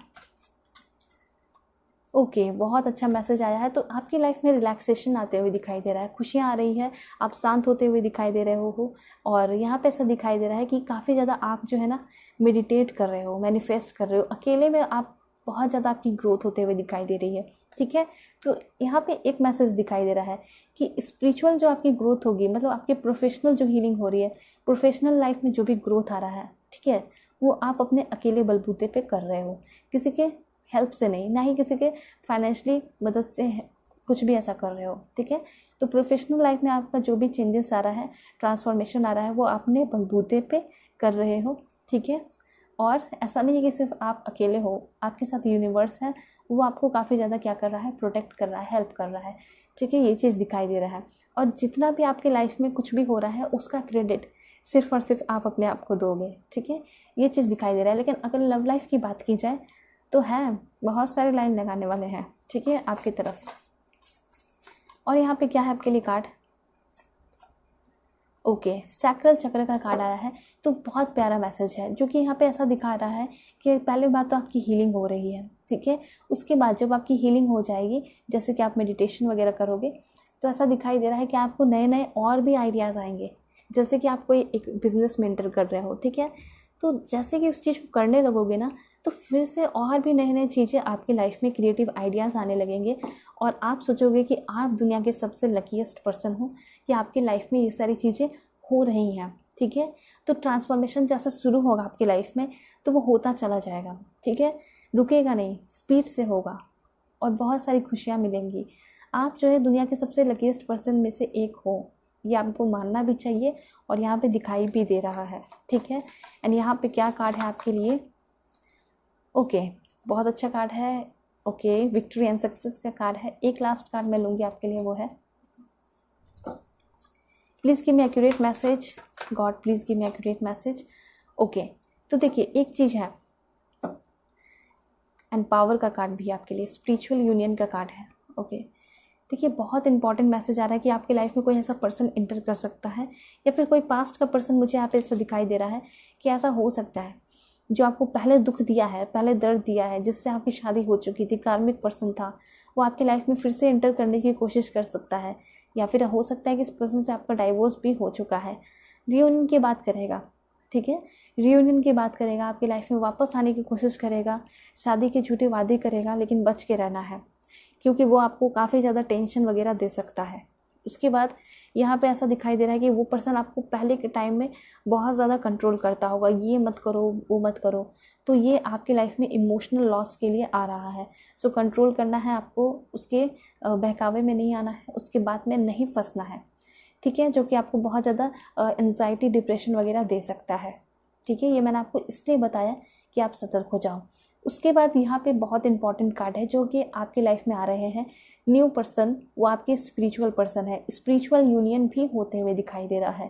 ओके, बहुत अच्छा मैसेज आया है। तो आपकी लाइफ में रिलैक्सेशन आते हुए दिखाई दे रहा है, खुशियाँ आ रही है, आप शांत होते हुए दिखाई दे रहे हो। और यहाँ पे ऐसा दिखाई दे रहा है कि काफ़ी ज़्यादा आप जो है ना मेडिटेट कर रहे हो, मैनिफेस्ट कर रहे हो, अकेले में आप बहुत ज़्यादा आपकी ग्रोथ होते हुए दिखाई दे रही है। ठीक है, तो यहाँ पे एक मैसेज दिखाई दे रहा है कि स्पिरिचुअल जो आपकी ग्रोथ होगी, मतलब आपकी प्रोफेशनल जो हीलिंग हो रही है, प्रोफेशनल लाइफ में जो भी ग्रोथ आ रहा है, ठीक है, वो आप अपने अकेले बलबूते पे कर रहे हो, किसी के हेल्प से नहीं, ना ही किसी के फाइनेंशियली मदद से कुछ भी ऐसा कर रहे हो। ठीक है, तो प्रोफेशनल लाइफ में आपका जो भी चेंजेस आ रहा है, ट्रांसफॉर्मेशन आ रहा है, वो अपने बलबूते पे कर रहे हो। ठीक है, और ऐसा नहीं है कि सिर्फ आप अकेले हो, आपके साथ यूनिवर्स है, वो आपको काफ़ी ज़्यादा क्या कर रहा है, प्रोटेक्ट कर रहा है, हेल्प कर रहा है। ठीक है, ये चीज़ दिखाई दे रहा है। और जितना भी आपके लाइफ में कुछ भी हो रहा है, उसका क्रेडिट सिर्फ और सिर्फ आप अपने आप को दोगे। ठीक है, ये चीज़ दिखाई दे रहा है। लेकिन अगर लव लाइफ की बात की जाए तो है, बहुत सारे लाइन लगाने वाले हैं, ठीक है, आपकी तरफ। और यहाँ पे क्या है आपके लिए कार्ड, ओके, सैक्रल चक्र का कार्ड आया है। तो बहुत प्यारा मैसेज है, जो कि यहाँ पे ऐसा दिखा रहा है कि पहले बात तो आपकी हीलिंग हो रही है। ठीक है, उसके बाद जब आपकी हीलिंग हो जाएगी, जैसे कि आप मेडिटेशन वगैरह करोगे, तो ऐसा दिखाई दे रहा है कि आपको नए नए और भी आइडियाज़ आएंगे। जैसे कि आप कोई एक बिजनेस में एंटर कर रहे हो, ठीक है, तो जैसे कि उस चीज़ को करने लगोगे ना, तो फिर से और भी नई नई चीज़ें आपकी लाइफ में, क्रिएटिव आइडियाज़ आने लगेंगे और आप सोचोगे कि आप दुनिया के सबसे लकीएस्ट पर्सन हो कि आपकी लाइफ में ये सारी चीज़ें हो रही हैं। ठीक है, तो ट्रांसफॉर्मेशन जैसे शुरू होगा आपकी लाइफ में तो वो होता चला जाएगा। ठीक है, रुकेगा नहीं, स्पीड से होगा और बहुत सारी खुशियाँ मिलेंगी। आप जो है दुनिया के सबसे लकीएस्ट पर्सन में से एक हो, ये आपको मानना भी चाहिए और यहाँ पे दिखाई भी दे रहा है। ठीक है, एंड यहाँ पे क्या कार्ड है आपके लिए? ओके, बहुत अच्छा कार्ड है। ओके, विक्ट्री एंड सक्सेस का कार्ड है। एक लास्ट कार्ड मैं लूँगी आपके लिए, वो है please give me accurate message God, please give me accurate message. Okay, तो देखिए एक चीज़ है, एंड पावर का कार्ड भी है आपके लिए, स्पिरिचुअल यूनियन का कार्ड है। ओके, देखिए बहुत इंपॉर्टेंट मैसेज आ रहा है कि आपकी लाइफ में कोई ऐसा पर्सन इंटर कर सकता है या फिर कोई पास्ट का पर्सन मुझे यहाँ पे ऐसा दिखाई दे रहा है कि ऐसा हो सकता है जो आपको पहले दुख दिया है, पहले दर्द दिया है, जिससे आपकी शादी हो चुकी थी, कार्मिक पर्सन था, वो आपकी लाइफ में फिर से इंटर करने की कोशिश कर सकता है। या फिर हो सकता है कि इस पर्सन से आपका डाइवोर्स भी हो चुका है, रियूनियन की बात करेगा। ठीक है, रियूनियन की बात करेगा, आपकी लाइफ में वापस आने की कोशिश करेगा, शादी के झूठे वादे करेगा, लेकिन बच के रहना है क्योंकि वो आपको काफ़ी ज़्यादा टेंशन वगैरह दे सकता है। उसके बाद यहाँ पे ऐसा दिखाई दे रहा है कि वो पर्सन आपको पहले के टाइम में बहुत ज़्यादा कंट्रोल करता होगा, ये मत करो वो मत करो, तो ये आपकी लाइफ में इमोशनल लॉस के लिए आ रहा है। सो कंट्रोल करना है आपको, उसके बहकावे में नहीं आना है, उसके बात में नहीं फंसना है। ठीक है, जो कि आपको बहुत ज़्यादा एंजाइटी डिप्रेशन वगैरह दे सकता है। ठीक है, ये मैंने आपको इसलिए बताया कि आप सतर्क हो जाओ। उसके बाद यहाँ पे बहुत इंपॉर्टेंट कार्ड है जो कि आपकी लाइफ में आ रहे हैं, न्यू पर्सन, वो आपके स्पिरिचुअल पर्सन है, स्पिरिचुअल यूनियन भी होते हुए दिखाई दे रहा है।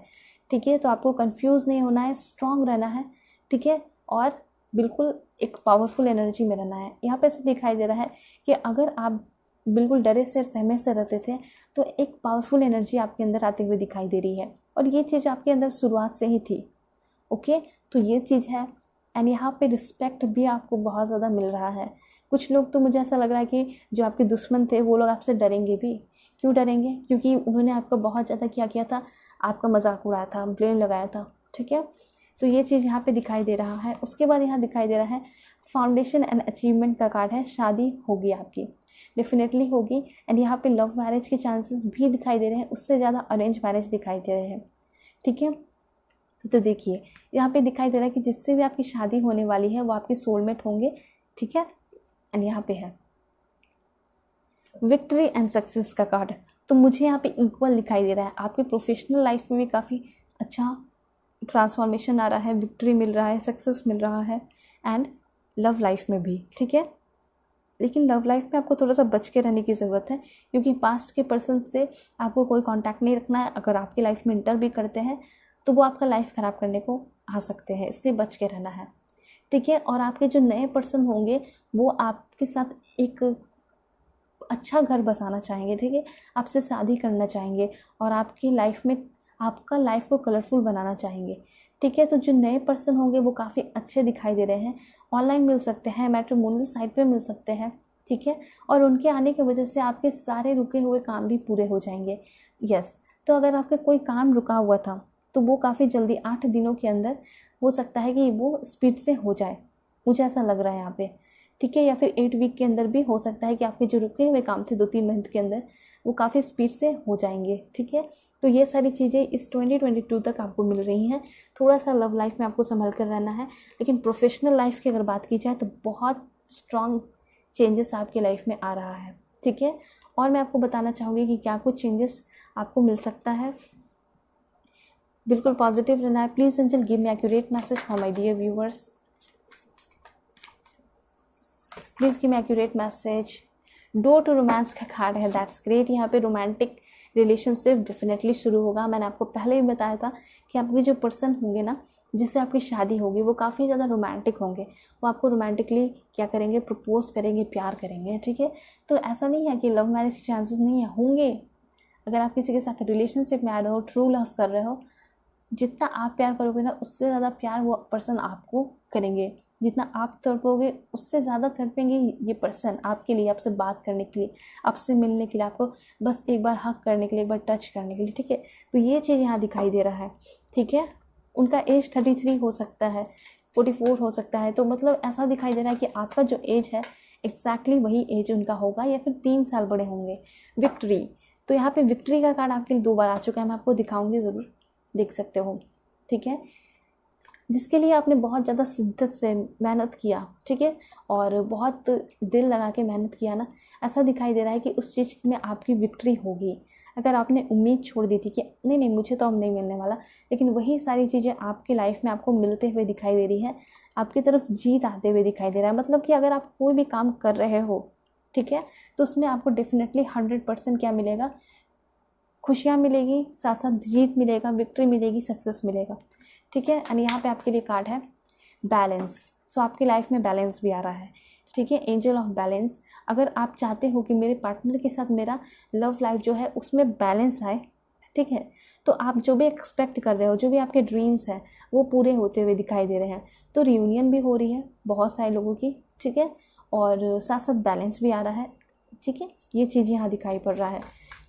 ठीक है, तो आपको कंफ्यूज नहीं होना है, स्ट्रांग रहना है। ठीक है, और बिल्कुल एक पावरफुल एनर्जी में रहना है। यहाँ पे ऐसे दिखाई दे रहा है कि अगर आप बिल्कुल डरे से सहमे से रहते थे तो एक पावरफुल एनर्जी आपके अंदर आते हुए दिखाई दे रही है और ये चीज़ आपके अंदर शुरुआत से ही थी। ओके, तो ये चीज़ है। एंड यहाँ पे रिस्पेक्ट भी आपको बहुत ज़्यादा मिल रहा है। कुछ लोग तो मुझे ऐसा लग रहा है कि जो आपके दुश्मन थे वो लोग आपसे डरेंगे भी। क्यों डरेंगे? क्योंकि उन्होंने आपका बहुत ज़्यादा क्या किया था, आपका मजाक उड़ाया था, ब्लेम लगाया था। ठीक है, तो ये चीज़ यहाँ पे दिखाई दे रहा है। उसके बाद यहाँ दिखाई दे रहा है फाउंडेशन एंड अचीवमेंट का कार्ड है। शादी होगी आपकी, डेफिनेटली होगी। एंड यहाँ पे लव मैरिज के चांसेस भी दिखाई दे रहे हैं, उससे ज़्यादा अरेंज मैरिज दिखाई दे रहे हैं। ठीक है, तो देखिए यहाँ पे दिखाई दे रहा है कि जिससे भी आपकी शादी होने वाली है वो आपके सोलमेट होंगे। ठीक है, एंड यहाँ पे है विक्ट्री एंड सक्सेस का कार्ड। तो मुझे यहाँ पे इक्वल दिखाई दे रहा है। आपके प्रोफेशनल लाइफ में भी काफ़ी अच्छा ट्रांसफॉर्मेशन आ रहा है, विक्ट्री मिल रहा है, सक्सेस मिल रहा है, एंड लव लाइफ में भी। ठीक है, लेकिन लव लाइफ में आपको थोड़ा सा बच के रहने की ज़रूरत है क्योंकि पास्ट के पर्सन से आपको कोई कांटेक्ट नहीं रखना है। अगर आपकी लाइफ में इंटर भी करते हैं तो वो आपका लाइफ ख़राब करने को आ सकते हैं, इसलिए बच के रहना है। ठीक है, और आपके जो नए पर्सन होंगे वो आपके साथ एक अच्छा घर बसाना चाहेंगे। ठीक है, आपसे शादी करना चाहेंगे और आपकी लाइफ में आपका लाइफ को कलरफुल बनाना चाहेंगे। ठीक है, तो जो नए पर्सन होंगे वो काफ़ी अच्छे दिखाई दे रहे हैं। ऑनलाइन मिल सकते हैं, मैट्रिमोनियल साइट पे मिल सकते हैं। ठीक है, और उनके आने की वजह से आपके सारे रुके हुए काम भी पूरे हो जाएंगे। यस, तो अगर आपका कोई काम रुका हुआ था तो वो काफ़ी जल्दी 8 दिनों के अंदर हो सकता है कि वो स्पीड से हो जाए, मुझे ऐसा लग रहा है यहाँ पे। ठीक है, या फिर 8 वीक के अंदर भी हो सकता है कि आपके जो रुके हुए काम थे 2-3 महीने के अंदर वो काफ़ी स्पीड से हो जाएंगे। ठीक है, तो ये सारी चीज़ें इस 2022 तक आपको मिल रही हैं। थोड़ा सा लव लाइफ में आपको संभल कर रहना है, लेकिन प्रोफेशनल लाइफ की अगर बात की जाए तो बहुत स्ट्रॉन्ग चेंजेस आपकी लाइफ में आ रहा है। ठीक है, और मैं आपको बताना चाहूँगी कि क्या कुछ चेंजेस आपको मिल सकता है। बिल्कुल पॉजिटिव रहना है। Please angel give me accurate message for my dear viewers, please give me accurate message. Door to romance का कार्ड है, दैट्स ग्रेट। यहाँ पे रोमांटिक रिलेशनशिप डेफिनेटली शुरू होगा। मैंने आपको पहले भी बताया था कि आपके जो पर्सन होंगे ना जिससे आपकी शादी होगी वो काफ़ी ज़्यादा रोमांटिक होंगे। वो आपको रोमांटिकली क्या करेंगे, प्रपोज करेंगे, प्यार करेंगे। ठीक है, तो ऐसा नहीं है कि लव मैरिज के चांसेस नहीं है, होंगे। अगर आप किसी के साथ रिलेशनशिप में आ रहे हो, ट्रू लव कर रहे हो, जितना आप प्यार करोगे ना उससे ज़्यादा प्यार वो पर्सन आपको करेंगे। जितना आप तड़पोगे उससे ज़्यादा तड़पेंगे ये पर्सन आपके लिए, आपसे बात करने के लिए, आपसे मिलने के लिए, आपको बस एक बार हक करने के लिए, एक बार टच करने के लिए। ठीक है, तो ये चीज़ यहाँ दिखाई दे रहा है। ठीक है, उनका एज 33 हो सकता है, 44 हो सकता है। तो मतलब ऐसा दिखाई दे रहा है कि आपका जो एज है एग्जैक्टली वही एज उनका होगा या फिर 3 साल बड़े होंगे। विक्ट्री, तो यहाँ पे विक्ट्री का कार्ड आपके लिए 2 बार आ चुका है, मैं आपको दिखाऊंगी ज़रूर, देख सकते हो। ठीक है, जिसके लिए आपने बहुत ज़्यादा शिद्दत से मेहनत किया, ठीक है, और बहुत दिल लगा के मेहनत किया ना, ऐसा दिखाई दे रहा है कि उस चीज़ में आपकी विक्ट्री होगी। अगर आपने उम्मीद छोड़ दी थी कि नहीं नहीं मुझे तो अब नहीं मिलने वाला, लेकिन वही सारी चीज़ें आपकी लाइफ में आपको मिलते हुए दिखाई दे रही है, आपकी तरफ जीत आते हुए दिखाई दे रहा है। मतलब कि अगर आप कोई भी काम कर रहे हो, ठीक है, तो उसमें आपको डेफिनेटली 100% क्या मिलेगा, खुशियाँ मिलेगी, साथ साथ जीत मिलेगा, विक्ट्री मिलेगी, सक्सेस मिलेगा। ठीक है, एंड यहाँ पे आपके लिए कार्ड है बैलेंस। सो आपकी लाइफ में बैलेंस भी आ रहा है। ठीक है, एंजल ऑफ बैलेंस। अगर आप चाहते हो कि मेरे पार्टनर के साथ मेरा लव लाइफ जो है उसमें बैलेंस आए, ठीक है, तो आप जो भी एक्सपेक्ट कर रहे हो, जो भी आपके ड्रीम्स हैं वो पूरे होते हुए दिखाई दे रहे हैं। तो रियूनियन भी हो रही है बहुत सारे लोगों की, ठीक है, और साथ साथ बैलेंस भी आ रहा है। ठीक है, ये चीज़ यहाँ दिखाई पड़ रहा है।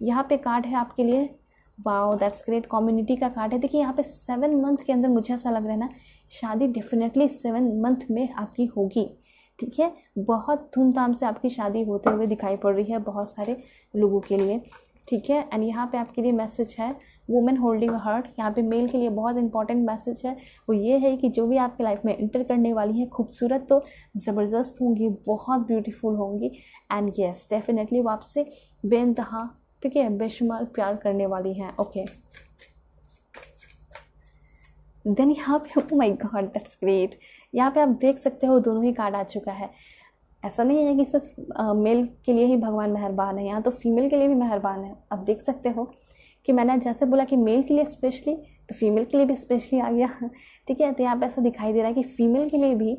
यहाँ पे कार्ड है आपके लिए, वाओ दैट्स ग्रेट, कम्युनिटी का कार्ड है। देखिए यहाँ पे 7 मंथ के अंदर मुझे ऐसा लग रहा है ना, शादी डेफिनेटली 7 मंथ में आपकी होगी। ठीक है, बहुत धूमधाम से आपकी शादी होते हुए दिखाई पड़ रही है बहुत सारे लोगों के लिए। ठीक है, एंड यहाँ पे आपके लिए मैसेज है वुमेन होल्डिंग अ हार्ट। यहाँ पे मेल के लिए बहुत इंपॉर्टेंट मैसेज है, वो ये है कि जो भी आपकी लाइफ में इंटर करने वाली है खूबसूरत तो ज़बरदस्त होंगी, बहुत ब्यूटीफुल होंगी, एंड येस डेफिनेटली वो आपसे बेइंतहा, ठीक है, बेशुमार प्यार करने वाली हैं। ओके, देन यहाँ पे oh my God that's great, यहाँ पे आप देख सकते हो दोनों ही कार्ड आ चुका है। ऐसा नहीं है कि सिर्फ मेल के लिए ही भगवान मेहरबान है, यहाँ तो फीमेल के लिए भी मेहरबान है। आप देख सकते हो कि मैंने जैसे बोला कि मेल के लिए स्पेशली, तो फीमेल के लिए भी स्पेशली आ गया। ठीक है, तो यहाँ पे ऐसा दिखाई दे रहा है कि फीमेल के लिए भी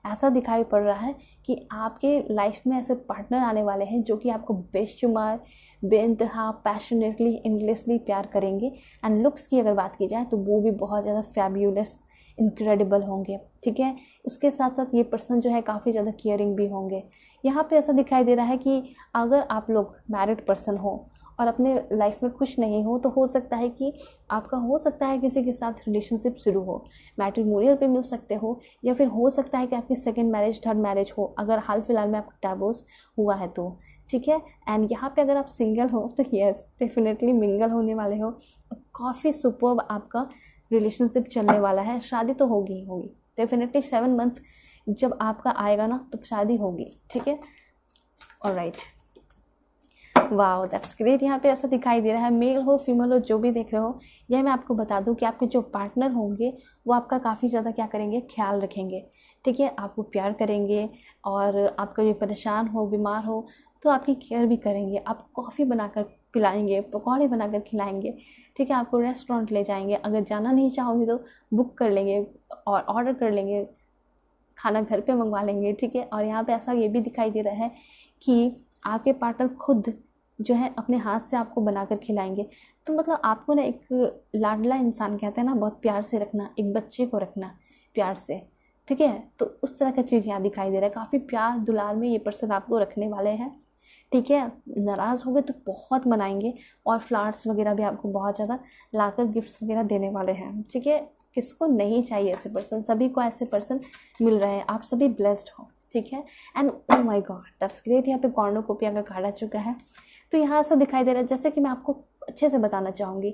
ऐसा दिखाई पड़ रहा है कि आपके लाइफ में ऐसे पार्टनर आने वाले हैं जो कि आपको बेशुमार, बेइंतहा, पैशनेटली, एंडलेसली प्यार करेंगे। एंड लुक्स की अगर बात की जाए तो वो भी बहुत ज़्यादा फैब्यूलस, इनक्रेडिबल होंगे। ठीक है, उसके साथ साथ ये पर्सन जो है काफ़ी ज़्यादा केयरिंग भी होंगे। यहाँ पे ऐसा दिखाई दे रहा है कि अगर आप लोग मैरिड पर्सन हो और अपने लाइफ में खुश नहीं हो, तो हो सकता है कि आपका हो सकता है किसी के साथ रिलेशनशिप शुरू हो, मैट्रिमोनियल पे मिल सकते हो, या फिर हो सकता है कि आपकी सेकंड मैरिज, थर्ड मैरिज हो, अगर हाल फिलहाल में आपका डाइवोर्स हुआ है तो। ठीक है, एंड यहाँ पे अगर आप सिंगल हो तो यस डेफिनेटली मिंगल होने वाले हो, काफ़ी सुपर्ब आपका रिलेशनशिप चलने वाला है। शादी तो होगी ही होगी डेफिनेटली, 7 मंथ जब आपका आएगा ना तो शादी होगी। ठीक है, ऑलराइट, वाओ दैट्स ग्रेट। यहाँ पे ऐसा दिखाई दे रहा है, मेल हो फीमेल हो जो भी देख रहे हो, यह मैं आपको बता दूं कि आपके जो पार्टनर होंगे वो आपका काफ़ी ज़्यादा क्या करेंगे, ख्याल रखेंगे। ठीक है, आपको प्यार करेंगे, और आप कभी परेशान हो, बीमार हो तो आपकी केयर भी करेंगे। आप कॉफ़ी बनाकर पिलाएंगे, पकौड़े बनाकर खिलाएंगे। ठीक है, आपको रेस्टोरेंट ले जाएंगे, अगर जाना नहीं चाहोगे तो बुक कर लेंगे और ऑर्डर कर लेंगे, खाना घर पे मंगवा लेंगे। ठीक है, और यहाँ पे ऐसा ये भी दिखाई दे रहा है कि आपके पार्टनर खुद जो है अपने हाथ से आपको बनाकर खिलाएंगे। तो मतलब आपको ना एक लाडला इंसान कहते हैं ना, बहुत प्यार से रखना, एक बच्चे को रखना प्यार से। ठीक है, तो उस तरह का चीज़ यहाँ दिखाई दे रहा है, काफ़ी प्यार दुलार में ये पर्सन आपको रखने वाले हैं। ठीक है, नाराज़ हो गए तो बहुत मनाएंगे, और फ्लावर्स वगैरह भी आपको बहुत ज़्यादा लाकर गिफ्ट्स वगैरह देने वाले हैं। ठीक है, किसको नहीं चाहिए ऐसे पर्सन, सभी को ऐसे पर्सन मिल रहे हैं, आप सभी ब्लेस्ड हो। ठीक है, and oh my God that's great, यहाँ पे कॉर्नोकोपिया का कार्ड आ चुका है। तो यहाँ ऐसा दिखाई दे रहा है, जैसे कि मैं आपको अच्छे से बताना चाहूँगी,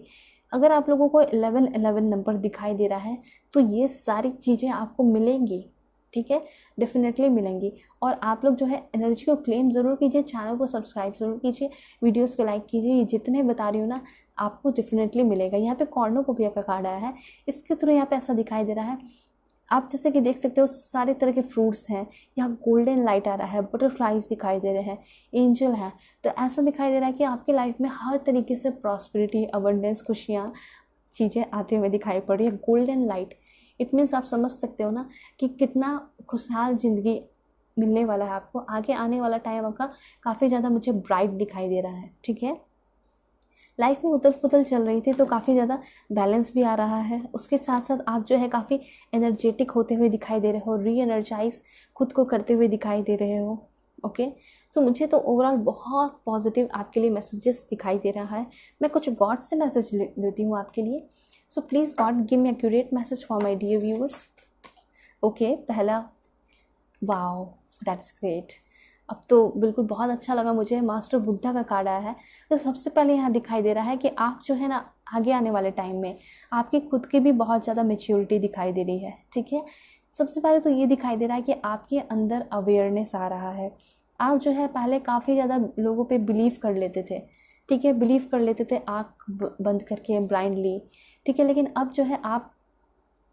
अगर आप लोगों को 1111 नंबर दिखाई दे रहा है तो ये सारी चीज़ें आपको मिलेंगी। ठीक है, डेफिनेटली मिलेंगी, और आप लोग जो है एनर्जी को क्लेम ज़रूर कीजिए, चैनल को सब्सक्राइब ज़रूर कीजिए, वीडियोस को लाइक कीजिए, ये जितने बता रही हूँ ना आपको डेफिनेटली मिलेगा। यहाँ पे कॉर्नोकोपिया का कार्ड आया है, इसके थ्रू यहाँ पे ऐसा दिखाई दे रहा है, आप जैसे कि देख सकते हो सारे तरह के फ्रूट्स हैं, यहाँ गोल्डन लाइट आ रहा है, बटरफ्लाइज दिखाई दे रहे हैं, एंजल हैं। तो ऐसा दिखाई दे रहा है कि आपकी लाइफ में हर तरीके से प्रॉस्पेरिटी, अबंडेंस, खुशियाँ, चीज़ें आते हुए दिखाई पड़ रही है। गोल्डन लाइट इट मीन्स आप समझ सकते हो ना कि कितना खुशहाल ज़िंदगी मिलने वाला है आपको। आगे आने वाला टाइम आपका काफ़ी ज़्यादा मुझे ब्राइट दिखाई दे रहा है। ठीक है, लाइफ में उथल पुथल चल रही थी तो काफ़ी ज़्यादा बैलेंस भी आ रहा है। उसके साथ साथ आप जो है काफ़ी एनर्जेटिक होते हुए दिखाई दे रहे हो, री एनर्जाइज खुद को करते हुए दिखाई दे रहे हो। ओके, सो मुझे तो ओवरऑल बहुत पॉजिटिव आपके लिए मैसेजेस दिखाई दे रहा है। मैं कुछ गॉड से मैसेज लेती हूँ आपके लिए। So please God give me accurate message for my dear viewers. Okay, पहला, वाओ दैट्स ग्रेट। अब तो बिल्कुल बहुत अच्छा लगा मुझे। मास्टर बुद्धा का कार्ड आया है। तो सबसे पहले यहाँ दिखाई दे रहा है कि आप जो है ना, आगे आने वाले टाइम में आपकी खुद की भी बहुत ज़्यादा मेच्योरिटी दिखाई दे रही है। ठीक है, सबसे पहले तो ये दिखाई दे रहा है कि आपके अंदर अवेयरनेस आ रहा है। आप जो है पहले काफ़ी ज़्यादा लोगों पे बिलीव कर लेते थे। ठीक है, बिलीव कर लेते थे आँख बंद करके ब्लाइंडली। ठीक है, लेकिन अब जो है आप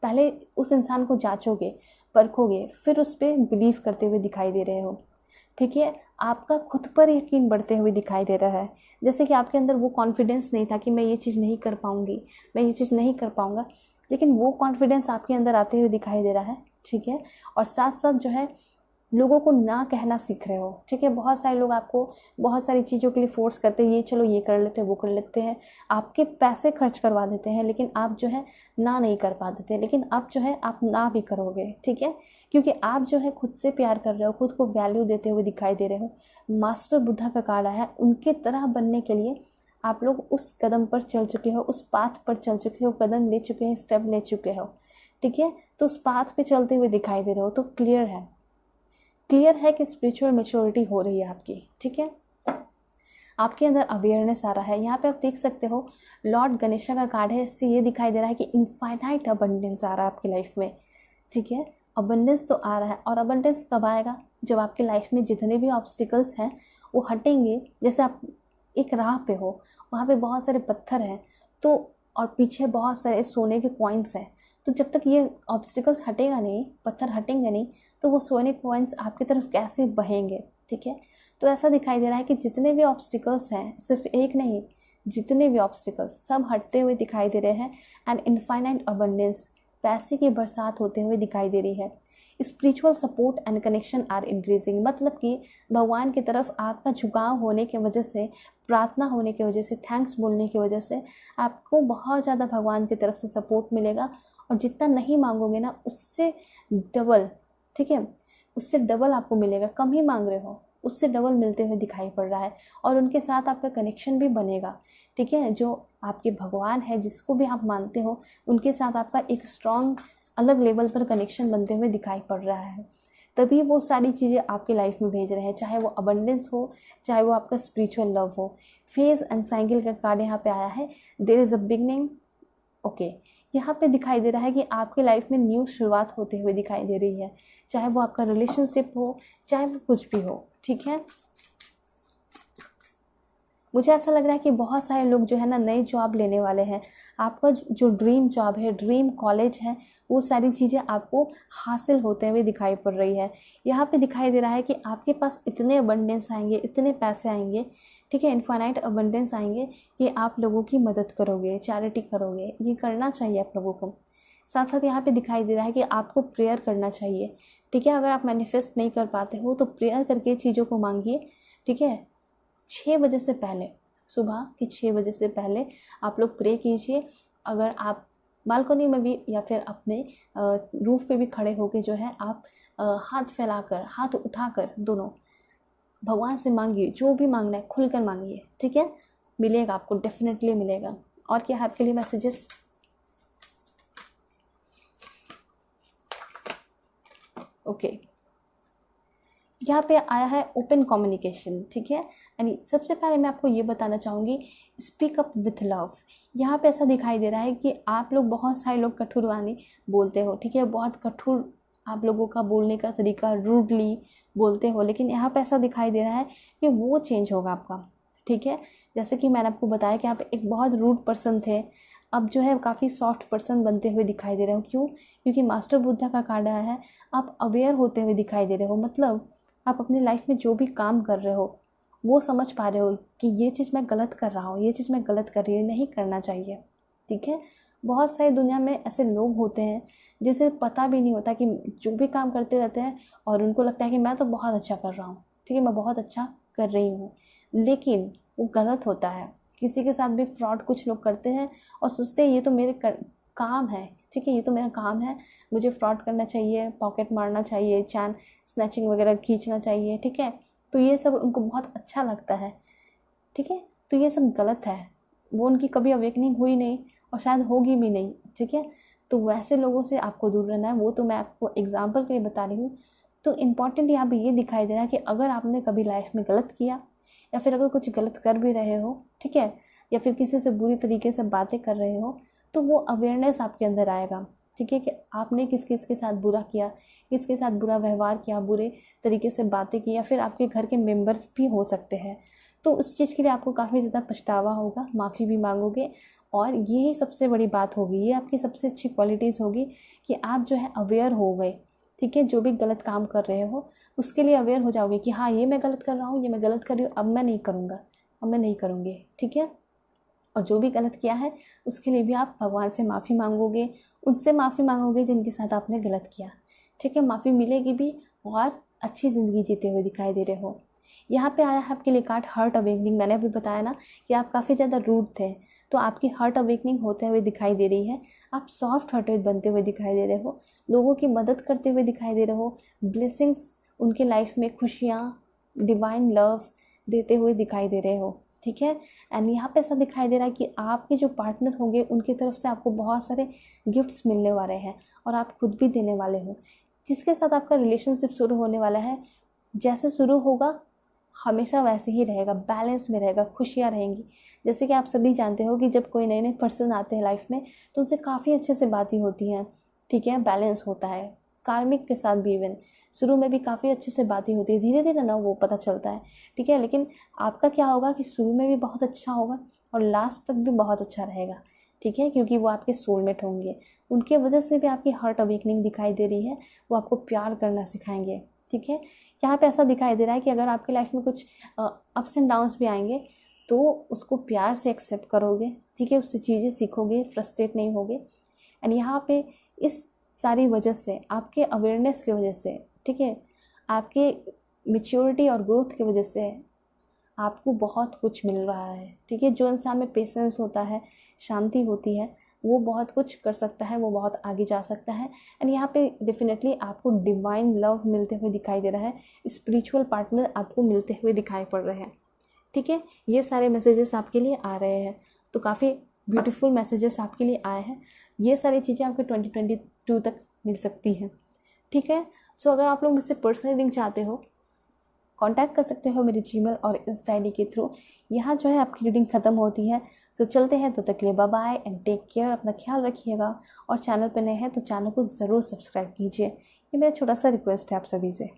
पहले उस इंसान को जांचोगे, परखोगे, फिर उस पर बिलीव करते हुए दिखाई दे रहे हो। ठीक है, आपका खुद पर यकीन बढ़ते हुए दिखाई दे रहा है। जैसे कि आपके अंदर वो कॉन्फिडेंस नहीं था कि मैं ये चीज़ नहीं कर पाऊँगी, मैं ये चीज़ नहीं कर पाऊँगा, लेकिन वो कॉन्फिडेंस आपके अंदर आते हुए दिखाई दे रहा है। ठीक है, और साथ साथ जो है लोगों को ना कहना सीख रहे हो। ठीक है, बहुत सारे लोग आपको बहुत सारी चीज़ों के लिए फोर्स करते हैं, ये चलो ये कर लेते हैं, वो कर लेते हैं, आपके पैसे खर्च करवा देते हैं, लेकिन आप जो है ना नहीं कर पाते थे, लेकिन अब जो है आप ना भी करोगे। ठीक है, क्योंकि आप जो है खुद से प्यार कर रहे हो, खुद को वैल्यू देते हुए दिखाई दे रहे हो। मास्टर बुद्धा का कार्ड है, उनके तरह बनने के लिए आप लोग उस कदम पर चल चुके हो, उस पाथ पर चल चुके हो, कदम ले चुके हैं, स्टेप ले चुके हो। ठीक है, तो उस पाथ पे चलते हुए दिखाई दे रहे हो, तो क्लियर है कि स्पिरिचुअल मेच्योरिटी हो रही है आपकी। ठीक है, आपके अंदर अवेयरनेस आ रहा है। यहाँ पे आप देख सकते हो लॉर्ड गणेशा का कार्ड है, इससे ये दिखाई दे रहा है कि इनफाइनाइट अबंडेंस आ रहा है आपकी लाइफ में। ठीक है, अबंडेंस तो आ रहा है, और अबंडेंस कब आएगा? जब आपकी लाइफ में जितने भी ऑब्स्टिकल्स हैं वो हटेंगे। जैसे आप एक राह पे हो, वहाँ पे बहुत सारे पत्थर हैं, तो और पीछे बहुत सारे सोने के कॉइन्स हैं, तो जब तक ये ऑब्स्टिकल्स हटेगा नहीं, पत्थर हटेंगे नहीं, तो वो सोने के कॉइन्स आपकी तरफ कैसे बहेंगे। ठीक है, तो ऐसा दिखाई दे रहा है कि जितने भी ऑब्स्टिकल्स हैं, सिर्फ एक नहीं, जितने भी ऑब्स्टिकल्स सब हटते हुए दिखाई दे रहे हैं। एंड इनफाइनाइट अबंडेंस, पैसे की बरसात होते हुए दिखाई दे रही है। Spiritual support and connection are increasing, मतलब कि भगवान की तरफ आपका झुकाव होने की वजह से, प्रार्थना होने की वजह से, थैंक्स बोलने की वजह से आपको बहुत ज़्यादा भगवान की तरफ से सपोर्ट मिलेगा। और जितना नहीं मांगोगे ना, उससे डबल, ठीक है, उससे डबल आपको मिलेगा। कम ही मांग रहे हो, उससे डबल मिलते हुए दिखाई पड़ रहा है। और उनके साथ आपका कनेक्शन भी बनेगा। ठीक है, जो आपके भगवान है, जिसको भी आप मानते हो, उनके साथ आपका एक स्ट्रॉन्ग अलग लेवल पर कनेक्शन बनते हुए दिखाई पड़ रहा है। तभी वो सारी चीज़ें आपकी लाइफ में भेज रहे हैं, चाहे वो अबंडेंस हो, चाहे वो आपका स्पिरिचुअल लव हो। फेज एंड साइकिल का कार्ड यहाँ पे आया है, there is a beginning. Okay, यहाँ पे दिखाई दे रहा है कि आपकी लाइफ में न्यू शुरुआत होते हुए दिखाई दे रही है, चाहे वो आपका रिलेशनशिप हो, चाहे वो कुछ भी हो। ठीक है, मुझे ऐसा लग रहा है कि बहुत सारे लोग जो है ना, नई जॉब लेने वाले हैं। आपका जो ड्रीम जॉब है, ड्रीम कॉलेज है, वो सारी चीज़ें आपको हासिल होते हुए दिखाई पड़ रही है। यहाँ पे दिखाई दे रहा है कि आपके पास इतने अबंडेंस आएंगे, इतने पैसे आएंगे, ठीक है, इनफाइनाइट अबंडेंस आएंगे कि आप लोगों की मदद करोगे, चैरिटी करोगे। ये करना चाहिए आप लोगों को। साथ साथ यहाँ पे दिखाई दे रहा है कि आपको प्रेयर करना चाहिए। ठीक है, अगर आप मैनिफेस्ट नहीं कर पाते हो तो प्रेयर करके चीज़ों को मांगिए। ठीक है, 6 बजे से पहले, सुबह के 6 बजे से पहले आप लोग प्रे कीजिए। अगर आप बालकनी में भी या फिर अपने रूफ पे भी खड़े होकर जो है आप हाथ फैलाकर, हाथ उठाकर दोनों भगवान से मांगिए, जो भी मांगना है खुलकर मांगिए। ठीक है, मिलेगा आपको, डेफिनेटली मिलेगा। और क्या है आपके लिए मैसेजेस? ओके, यहाँ पे आया है ओपन कम्युनिकेशन। ठीक है, यानी सबसे पहले मैं आपको ये बताना चाहूँगी, स्पीक अप विथ लव। यहाँ पे ऐसा दिखाई दे रहा है कि आप लोग, बहुत सारे लोग कठोर वाणी बोलते हो। ठीक है, बहुत कठोर आप लोगों का बोलने का तरीका, रूडली बोलते हो, लेकिन यहाँ पे ऐसा दिखाई दे रहा है कि वो चेंज होगा आपका। ठीक है, जैसे कि मैंने आपको बताया कि आप एक बहुत रूड पर्सन थे, अब जो है काफ़ी सॉफ्ट पर्सन बनते हुए दिखाई दे रहे हो। क्यों? क्योंकि मास्टर बुद्धा का कार्ड आया है, आप अवेयर होते हुए दिखाई दे रहे हो। मतलब आप अपनी लाइफ में जो भी काम कर रहे हो, वो समझ पा रहे हो कि ये चीज़ मैं गलत कर रहा हूँ, ये चीज़ मैं गलत कर रही हूँ, नहीं करना चाहिए। ठीक है, बहुत सारी दुनिया में ऐसे लोग होते हैं जिसे पता भी नहीं होता कि जो भी काम करते रहते हैं और उनको लगता है कि मैं तो बहुत अच्छा कर रहा हूँ, ठीक है, मैं बहुत अच्छा कर रही हूँ, लेकिन वो गलत होता है। किसी के साथ भी फ्रॉड कुछ लोग करते हैं और सोचते हैं ये तो मेरे काम है, ठीक है, ये तो मेरा काम है, मुझे फ्रॉड करना चाहिए, पॉकेट मारना चाहिए, चैन स्नैचिंग वगैरह खींचना चाहिए। ठीक है, तो ये सब उनको बहुत अच्छा लगता है। ठीक है, तो ये सब गलत है। वो उनकी कभी अवेकनिंग हुई नहीं और शायद होगी भी नहीं, ठीक है। तो वैसे लोगों से आपको दूर रहना है, वो तो मैं आपको एग्जाम्पल के लिए बता रही हूँ। तो इम्पॉर्टेंट यहाँ पे ये दिखाई दे रहा है कि अगर आपने कभी लाइफ में गलत किया या फिर अगर कुछ गलत कर भी रहे हो, ठीक है, या फिर किसी से बुरी तरीके से बातें कर रहे हो, तो वो अवेयरनेस आपके अंदर आएगा, ठीक है, कि आपने किस किस के साथ बुरा किया, किसके साथ बुरा व्यवहार किया, बुरे तरीके से बातें की, या फिर आपके घर के मेंबर्स भी हो सकते हैं। तो उस चीज़ के लिए आपको काफ़ी ज़्यादा पछतावा होगा, माफ़ी भी मांगोगे, और यही सबसे बड़ी बात होगी, ये आपकी सबसे अच्छी क्वालिटीज़ होगी कि आप जो है अवेयर हो गए, ठीक है। जो भी गलत काम कर रहे हो उसके लिए अवेयर हो जाओगे कि हाँ, ये मैं गलत कर रहा हूँ, ये मैं गलत कर रही हूँ, अब मैं नहीं करूँगा, अब मैं नहीं करूँगी, ठीक है। और जो भी गलत किया है उसके लिए भी आप भगवान से माफ़ी मांगोगे, उनसे माफ़ी मांगोगे जिनके साथ आपने गलत किया, ठीक है। माफ़ी मिलेगी भी और अच्छी ज़िंदगी जीते हुए दिखाई दे रहे हो। यहाँ पे आया है आपके लिए कार्ड हार्ट अवेकनिंग। मैंने अभी बताया ना कि आप काफ़ी ज़्यादा रूड थे, तो आपकी हार्ट अवेकनिंग होते हुए दिखाई दे रही है। आप सॉफ्ट हार्टेड बनते हुए दिखाई दे रहे हो, लोगों की मदद करते हुए दिखाई दे रहे हो, ब्लेसिंग्स उनके लाइफ में, खुशियाँ, डिवाइन लव देते हुए दिखाई दे रहे हो, ठीक है। एंड यहाँ पे ऐसा दिखाई दे रहा है कि आपके जो पार्टनर होंगे उनकी तरफ से आपको बहुत सारे गिफ्ट्स मिलने वाले हैं और आप खुद भी देने वाले हो। जिसके साथ आपका रिलेशनशिप शुरू होने वाला है, जैसे शुरू होगा हमेशा वैसे ही रहेगा, बैलेंस में रहेगा, खुशियाँ रहेंगी। जैसे कि आप सभी जानते हो कि जब कोई नए नए पर्सन आते हैं लाइफ में तो उनसे काफ़ी अच्छे से बातें होती हैं, ठीक है, बैलेंस होता है। कार्मिक के साथ भी इवन शुरू में भी काफ़ी अच्छे से बातें होती है, धीरे धीरे ना वो पता चलता है, ठीक है। लेकिन आपका क्या होगा कि शुरू में भी बहुत अच्छा होगा और लास्ट तक भी बहुत अच्छा रहेगा, ठीक है, क्योंकि वो आपके सोलमेट होंगे। उनके वजह से भी आपकी हार्ट अवेकनिंग दिखाई दे रही है, वो आपको प्यार करना सिखाएंगे, ठीक है। यहाँ पे ऐसा दिखाई दे रहा है कि अगर आपकी लाइफ में कुछ अप्स एंड डाउन्स भी आएंगे तो उसको प्यार से एक्सेप्ट करोगे, ठीक है, उससे चीज़ें सीखोगे, फ्रस्ट्रेट नहीं होगे। एंड यहाँ पे इस सारी वजह से, आपके अवेयरनेस की वजह से, ठीक है, आपके मैच्योरिटी और ग्रोथ की वजह से आपको बहुत कुछ मिल रहा है, ठीक है। जो इंसान में पेशेंस होता है, शांति होती है, वो बहुत कुछ कर सकता है, वो बहुत आगे जा सकता है। एंड यहाँ पे डेफिनेटली आपको डिवाइन लव मिलते हुए दिखाई दे रहा है, स्पिरिचुअल पार्टनर आपको मिलते हुए दिखाई पड़ रहे हैं, ठीक है। ये सारे मैसेजेस आपके लिए आ रहे हैं, तो काफ़ी ब्यूटीफुल मैसेजेस आपके लिए आए हैं। ये सारी चीज़ें आपके 2022 तक मिल सकती हैं, ठीक है। सो अगर आप लोग मुझसे पर्सनल रीडिंग चाहते हो, कांटेक्ट कर सकते हो मेरे जीमेल और इंस्टा आईडी के थ्रू। यहाँ जो है आपकी रीडिंग ख़त्म होती है। सो चलते हैं, तब तक के लिए bye bye and take care, अपना ख्याल रखिएगा। और चैनल पर नए हैं तो चैनल को ज़रूर सब्सक्राइब कीजिए, ये मेरा छोटा सा रिक्वेस्ट है आप सभी से।